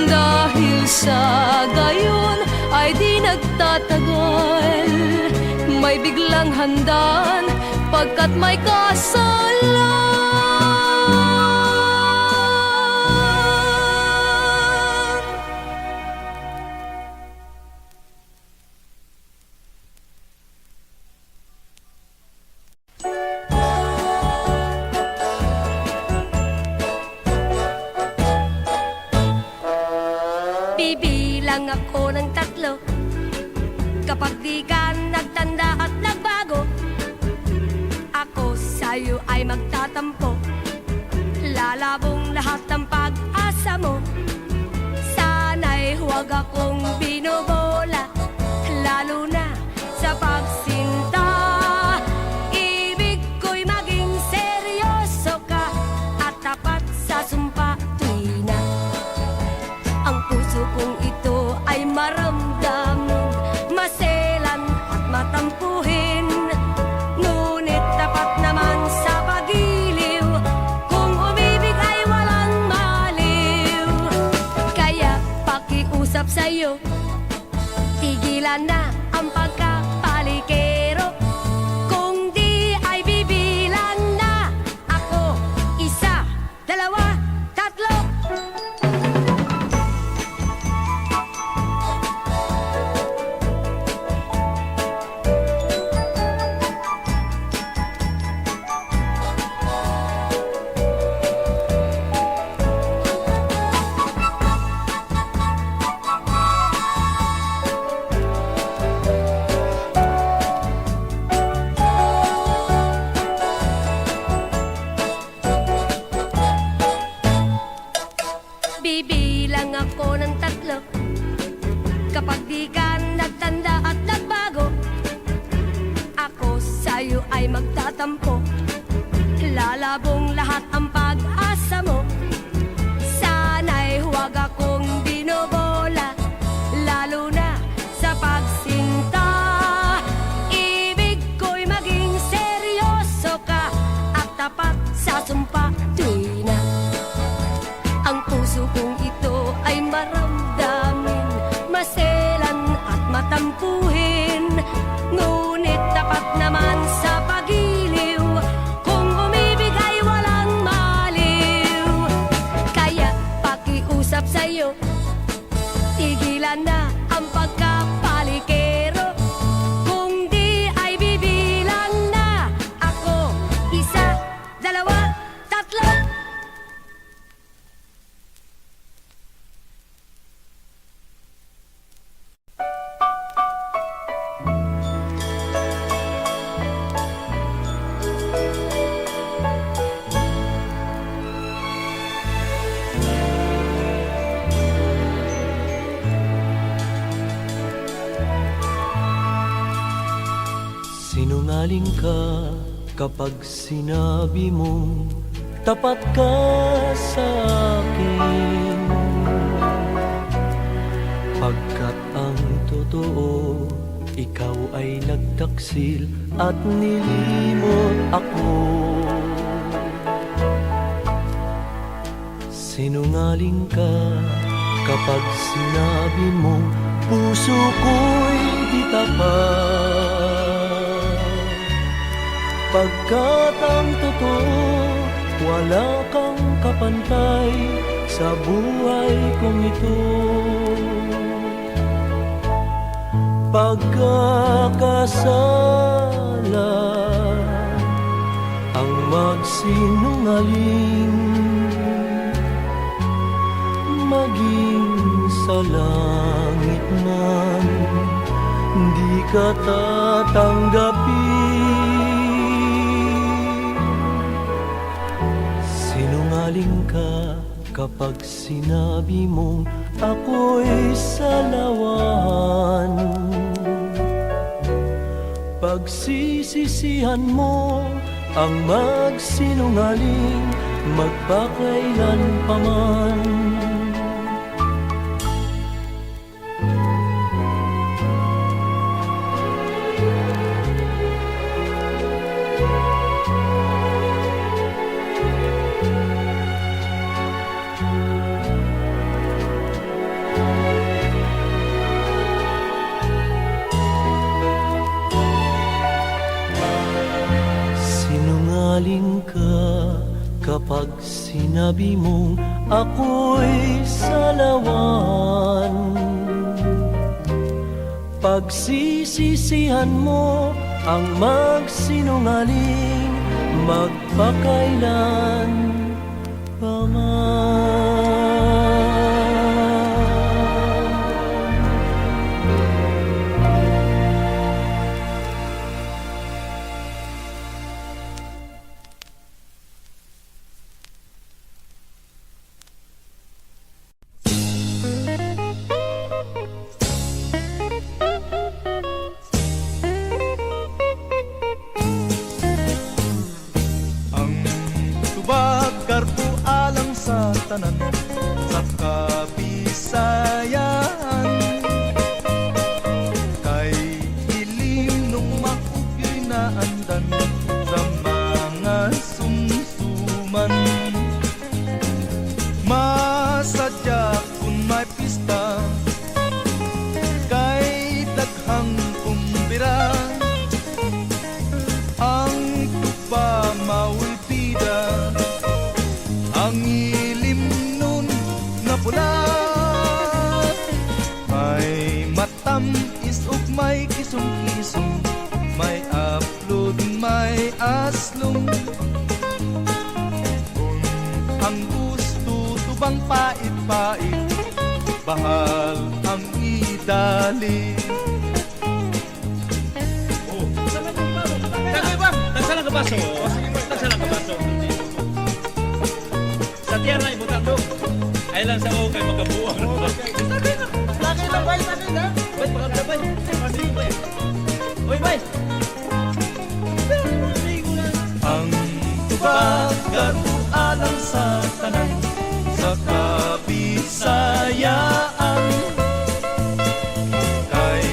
Dahil sa gayon ay di nagtatagal, may biglang handan pagkat may kasalan. Bibilang ako ng 3 kapag di ka nagtanda at nagbago. Ako sa'yo ay magtatampo, lalabong lahat ng pag-asa mo. Sana'y huwag akong binobola, lalo na sa pagsinta. Ibig ko'y maging seryoso ka at tapat sa sumpa tuwi na. Ang puso kong ito ay maramdaman, maselan at matampuhin. Ngunit dapat naman sa pag-iliw, kung umibig ay walang maliw. Kaya pakiusap sa'yo, tigilan na ang pagkapalikero. Kung di ay bibilan na ako, 1, 2, 3. Bibilang ako ng 3 kapag di ka nagtanda at nagbago. Ako sa'yo ay magtatampo, lalabong lahat ang pag-asa mo. Sana'y huwag akong binobola, lalo na sa pagsinta. Ibig ko'y maging seryoso ka at tapat sa sumpa tuwi na. Ang puso kong ito ay maramdamin, maselan at matampuhin. Ngunit dapat naman sa pag-iliw, kung umibig ay walang maliw. Kaya pakiusap sa'yo, tigilan na ang pagkapalikero. Kung di ay bibilang na ako, 1, 2, 3. Sinungaling ka kapag sinabi mo tapat ka sa akin. Pagkat ang totoo, ikaw ay nagtaksil at nilimot ako. Sinungaling ka kapag sinabi mo puso ko'y di tapat. Pagkat ang totoo, wala kang kapantay sa buhay kong ito. Pagkakasala ang magsinungaling, maging sa langit man di ka tatanggapin. Sinungaling ka kapag sinabi mong ako'y salawan. Pagsisisihan mo ang magsinungaling magpakailan pa man. Sinungaling ka kapag sinabi mong ako'y salawan. Pagsisisihan mo ang magsinungaling magpakailan pa man. Tubag karpo alang sa tanan sa Kabisayan, kay ilim nung maugyo'y naandan sa mga sumsuman. Masadya kung may pista, kay daghang kumbira, ang tupa maulpida, ang ilim nun nga pula. May matamis ug may kisong-kisong, may aplod, may aslong. Kung ang gusto tubang pait-pait, bahal ang idali. Tagsalang ka baso. Tagsalang ka baso. Sa tiyara, ibutang do. Ay lang sa o kay magabuang. Laki lang bay, laki na. Bay, pakabda bay. Masig bay. Oy bay. Ang tubag karpo alang sa tanan sa Kabisayaan, kay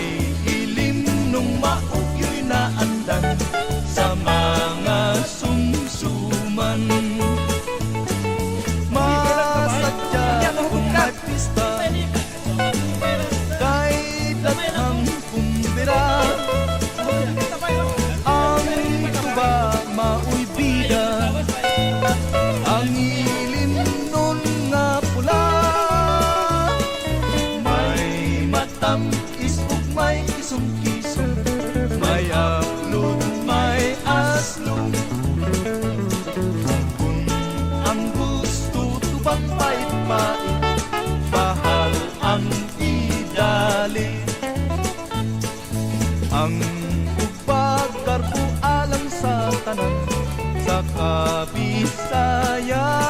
ilim nung maugyo'y naandan sa mga sumsuman. Masadya kung may pista, kay daghang kumbira, ang tuba mao'y bida, ang ilim nun nga pula. May matamis ug may kisong-kisong, may aplod, may aslong. Kung ang gusto tubang pait-pait, bahal ang idali. Ang ugpag karpo alang sa tanan sa Kabisayan,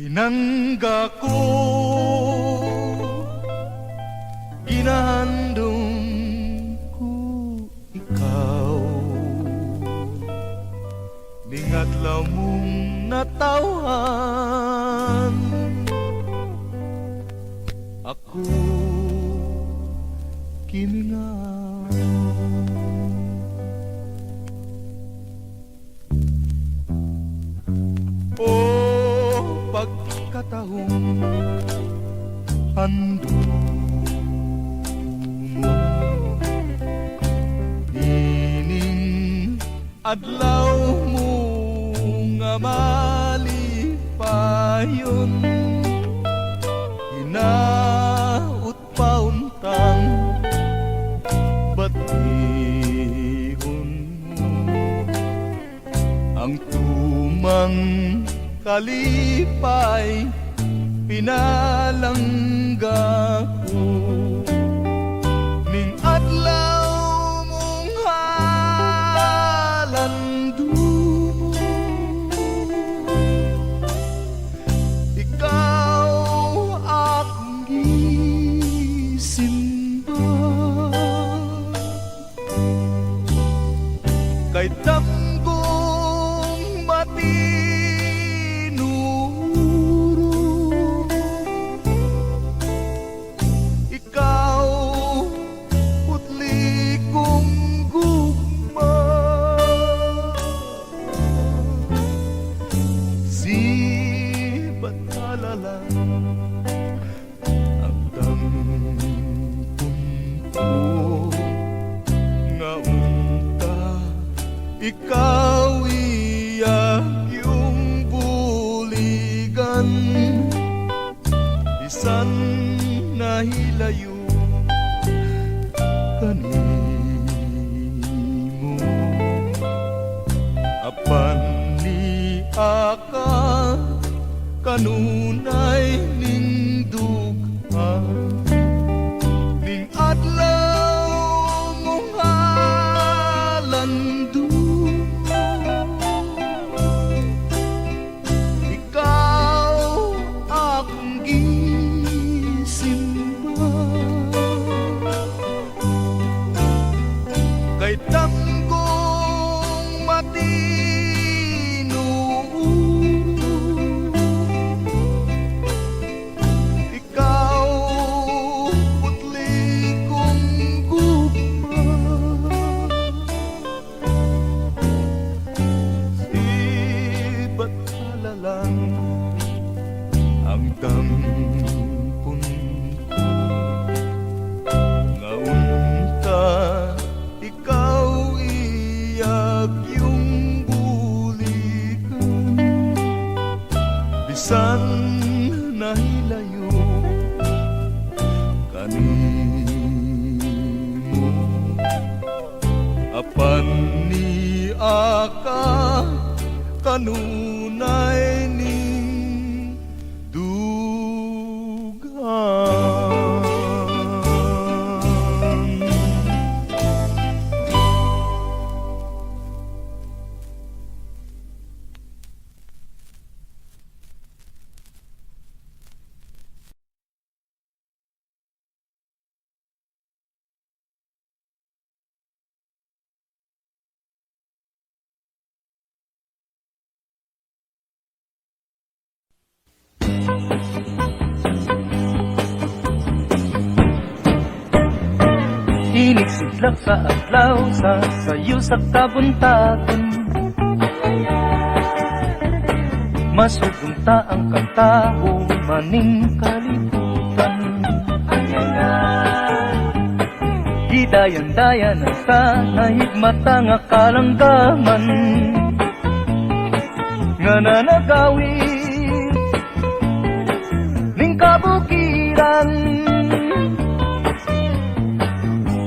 Pinangga ko, ginahandong ko ikaw, ningatlaw mong natawhan, ako kimingaw. O pagkatahong hando mo, ining adlaw mo nga malipayon, hinaut pauntang batihon mo ang tumang kalipay, pinalangga ko ning adlaw mong halando mo. Ikaw akong gisimba, kay damgong matinuro. Ikaw putli kong gugma, sibat alala ang tangpunto nga unta. Ikaw iyak yung buligan, bisan nahilayo kanimo. Apan ni aka kanunay ning dugha, ning adlaw mong halando. Ikaw akong gisimba, kay damgong matinuro. Ikaw putli kong gugma, sibat halalang ang tampon ko nga unta. Ikaw iyak yung bulikan, bisan nahilayo kanimo. Apan ni aka kanunay ning dughan. Inisidlak sa adlaw sa sayo sa kabuntagon, masugunta ang kataho maning kalibutan. Hidayan-dayan ang sanahigmata nga kalanggaman, nga nanagawin ning kabukiran.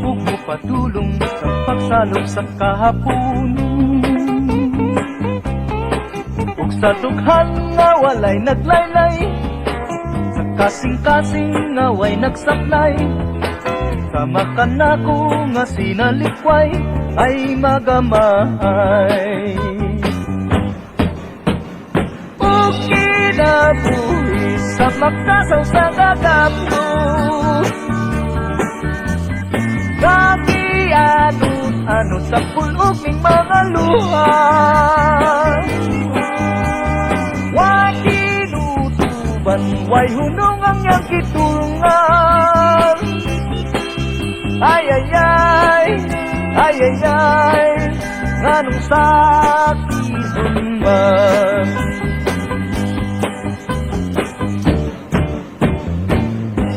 Ug mupatulong sa pagsalop sa kahaponon, ug sa dughan nga walay naglaylay, sa kasing-kasing nga way nagsaklay. Sama ka na ko nga sinalikway ay magamay. Ug kinabuhi sa magkasaw sa gagapno. Kakianot-ano sa pulog ning mga luha. Way tinutuban, way hunong ang iyang kitulungan. Ay ay ay, ay ay ay, nganong sakit man.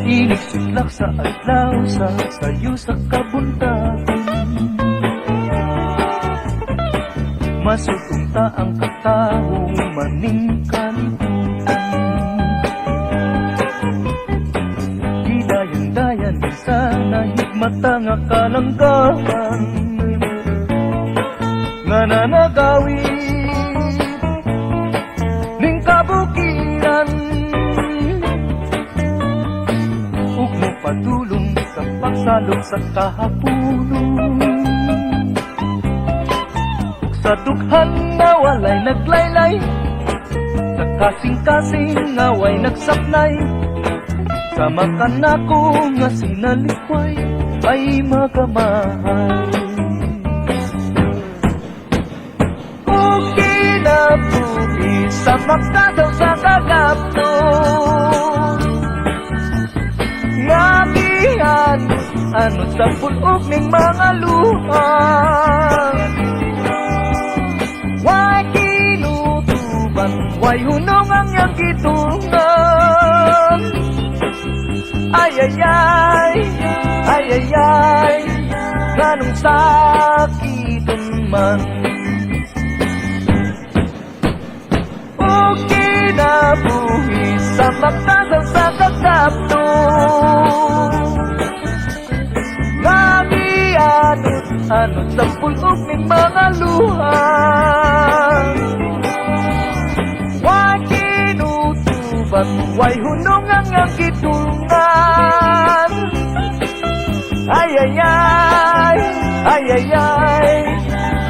Inigsudlak sa adlaw sa sayo sa kabuntagon. Masutunta ang katawong maning kalibutan. Gidayan-dayan sa nahigmata nga kalanggahan. Nga nanagawin ning kabukiran. Ug mo padulong sa pagsalong sa kahapunon. Ug sa dughan na walay naglaylay, sa kasing-kasing nga way nagsapnay, sa makanako nga sinalikway ay magamahal. Ug kinabuhi sa magkasaw sa kagapno. Yagihan, ano sa pulog ning mga luha. Way tinutuban, way hunong ang iyang kitulungan. Ay ay ay, ay ay ay, ganong sakiton man. O kinabuhi sa magkasaw sa kagapno. Anot sa pulog ning mga luha. Way tinutuban, way hunong ang iyang kitulungan. Ay ay ay, ay ay ay,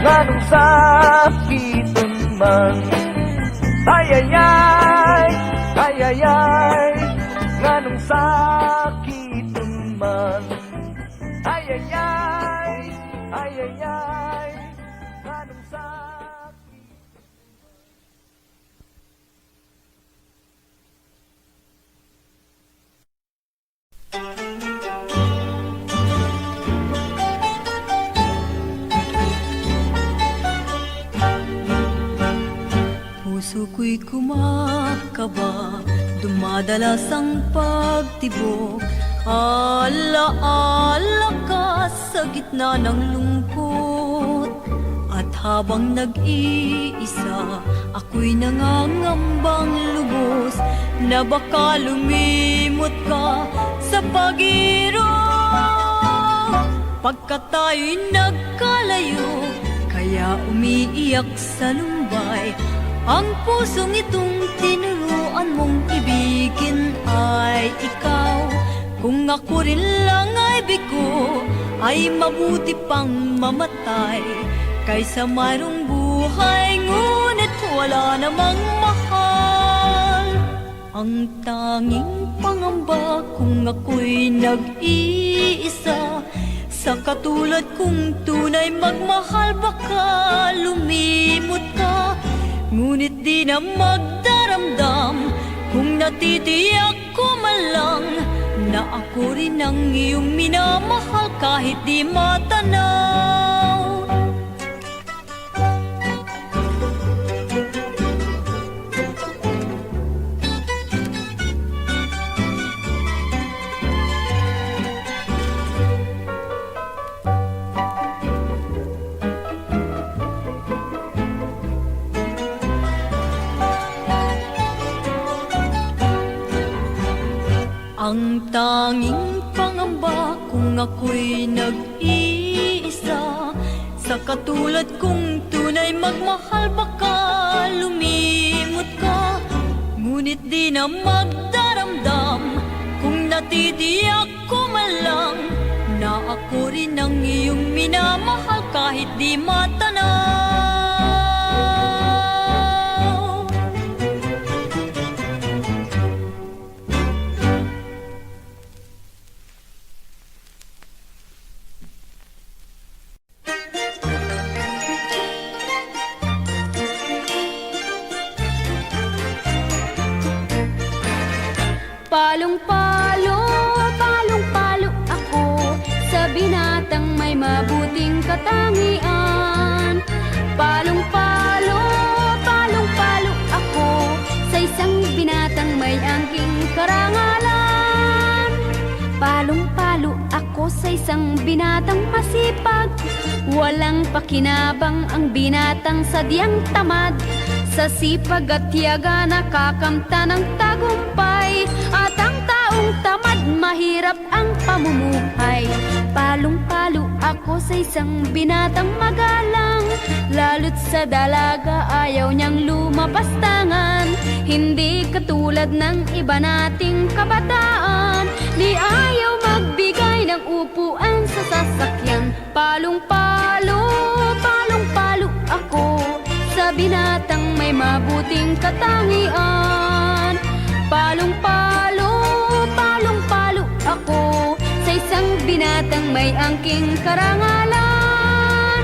nganong sakiton man. Ay ay ay, ay ay ay, nganong sakiton man. Ay ay ay, ay ay ay, nganong sakit. Puso ko'y kumakaba, dumadalas ang pagtibok. Ala-ala ka sa gitna ng lungkot. At habang nag-iisa, ako'y nangangambang lubos na baka lumimot ka sa pag-irog. Pagkat tayo'y nagkalayo, kaya umiiyak sa lumbay. Ang pusong itong tinuruan mong ibigin ay ikaw. Kung ako rin lang ay bigo, ay mabuti pang mamatay kaysa mayroong buhay ngunit wala namang mahal. Ang tanging pangamba kung ako'y nag-iisa, sa katulad kong tunay magmahal baka lumimot ka. Ngunit di na magdaramdam kung natitiyak ko man lang na ako rin ang iyong minamahal kahit di matanaw. Ang tanging pangamba kung ako'y nag-iisa, sa katulad kong tunay magmahal baka lumimot ka. Ngunit di na magdaramdam kung natitiyak ko man lang na ako rin ang iyong minamahal kahit di matanaw. katangian. Palong-palo, palong-palo ako sa isang binatang may angking karangalan. Palong-palo ako sa isang binatang masipag, walang pakinabang ang binatang sadyang tamad. Sa sipag at tiyaga nakakamta ng tagumpay, at ang taong tamad mahirap ang pamumuhay. Palong-palo ako sa isang binatang magalang, lalo't sa dalaga ayaw niyang lumapastangan. Hindi katulad ng iba nating kabataan, di ayaw magbigay ng upuan sa sasakyan. Palong-palo, palong-palo ako sa binatang may mabuting katangian. Palong-palo, palong-palo ako sa isang binatang may angking karangalan.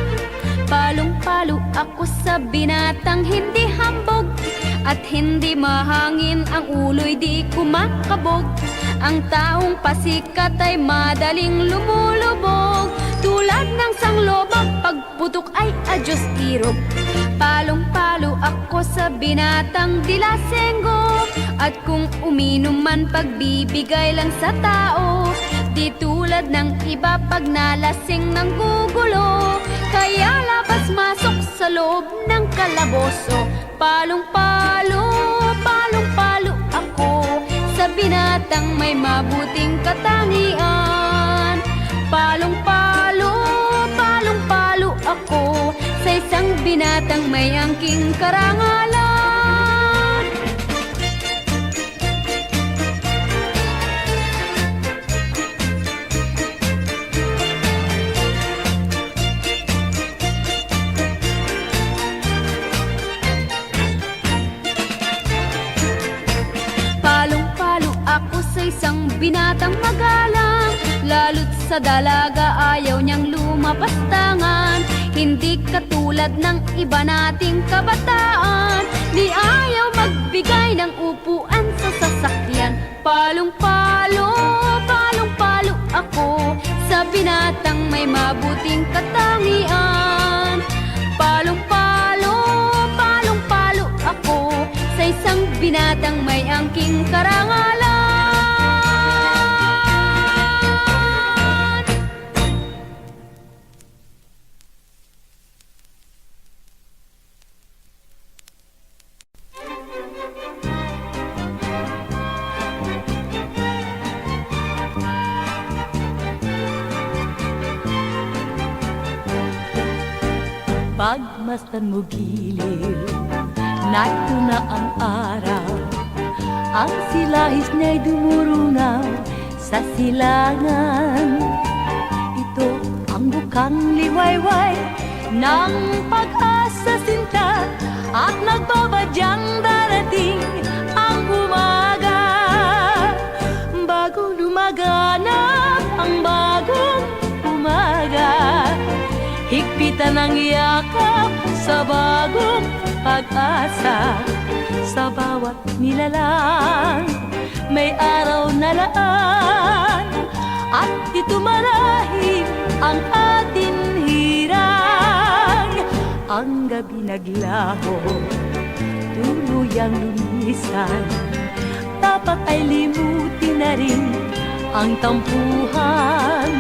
Palong-palo ako sa binatang hindi hambog, at hindi mahangin ang ulo'y di kumakabog. Ang taong pasikat ay madaling lumulubog, tulad ng sanglobak pagputok ay adyos irog. Palong-palo ako sa binatang dilasenggo, at kung uminom man pagbibigay lang sa tao. Di tulad ng iba pag nalasing ng gugulo, kaya labas-masok sa loob ng kalaboso. Palong-palo, palong-palo ako sa binatang may mabuting katangian. Palong-palo, palong-palo ako sa isang binatang may angking karangalan. Palong-palo ako sa isang binatang magalang, lalo't sa dalaga ayaw niyang lumapastangan. Hindi katulad ng iba nating kabataan, di ayaw magbigay ng upuan sa sasakyan. Palong-palo, palong-palo ako sa binatang may mabuting katangian. Palong-palo, palong-palo ako sa isang binatang may angking karangalan. Pagmasdan mo giliw, narito na ang araw. Ang silahis niya'y dumurungaw sa silangan. Ito ang bukang liwayway ng pag-asa sinta, at nagbabadyang darating ang umaga. Bago lumaganap ang bagong umaga, higpitan ang yakap sa bagong pag-asa. Sa bawat nilalang may araw na laan, at ito marahil ang atin hirang. Ang gabi naglaho, tuluyang lumisan, dapat ay limutin na rin ang tampuhan.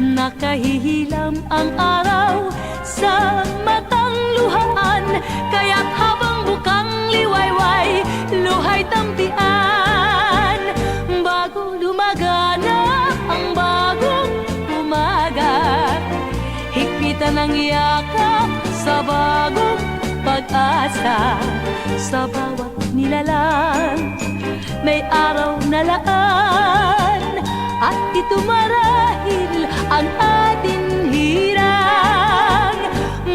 Nakahihilam ang araw sa matang luhaan, kaya't habang bukang liwayway, luhay tampian. Bago lumaganap ang bagong umaga, higpitan ang yakap sa bagong pag-asa. Sa bawat nilalang may araw na laan, at ito marahil ang ating hirang.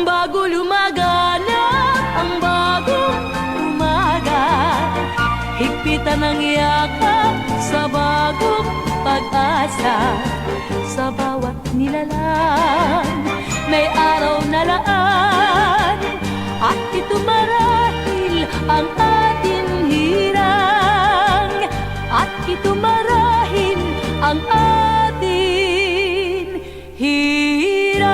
Bago lumaganap ang bagong umaga, higpitan ang yakap sa bagong pag-asa. Sa bawat nilalang may araw na laan, at ito marahil ang ating hirang. At ito marahil ang atin hirang.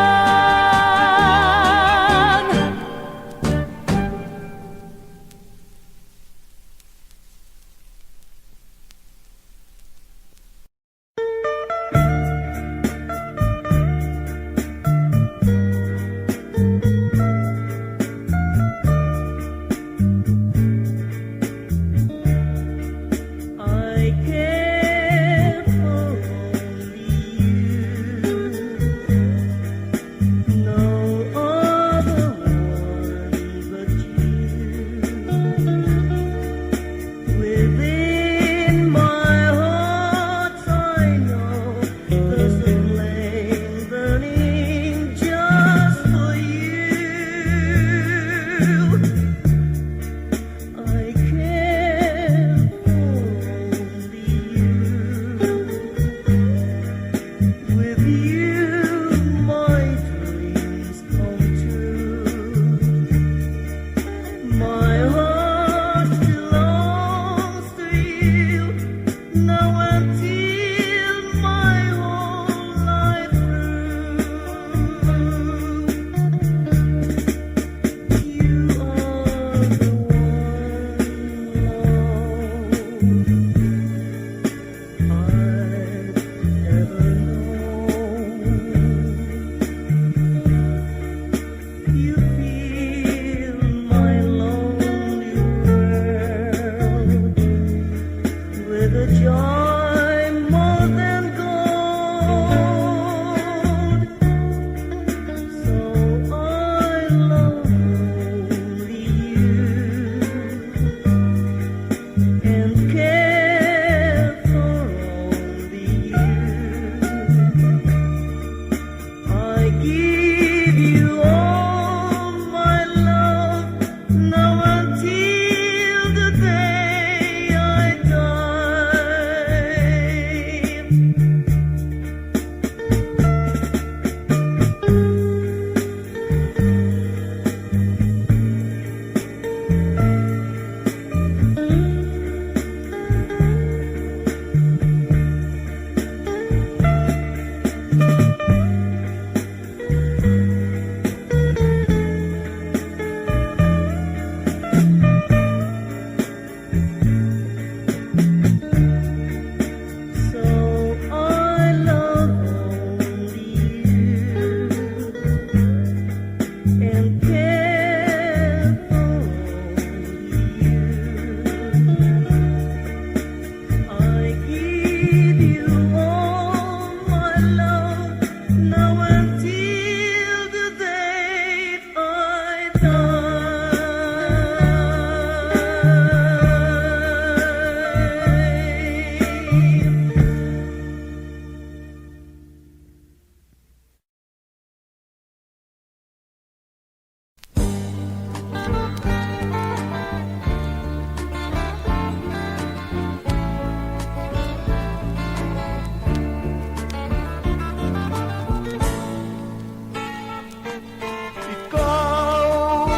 Ikaw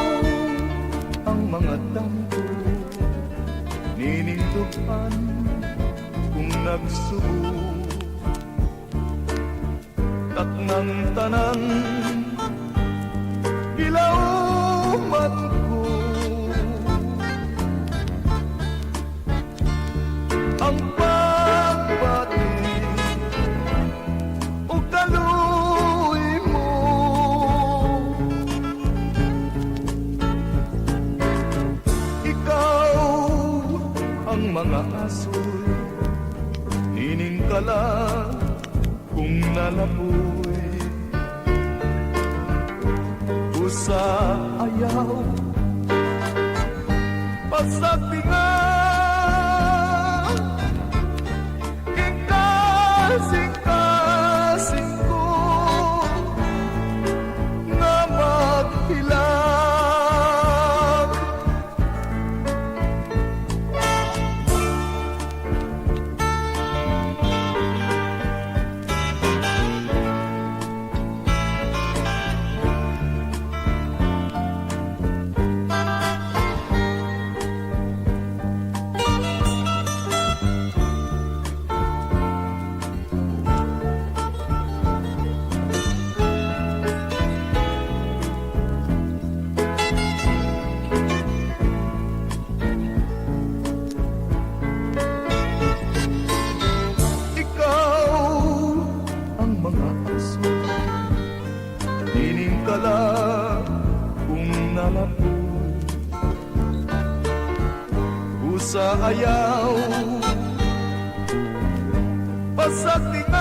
ang mga dampo ninindugan kung nagsubo taknang tanan gilauman ko ang pagbati o kaluy mo ikaw ang mga asoy niningkala kung nalapoy usa ayaw pasagtingan ikasing-kasing ko nga maghilang ikaw ang mga aso niningkala kung nalapoy usa ayaw pasagtingan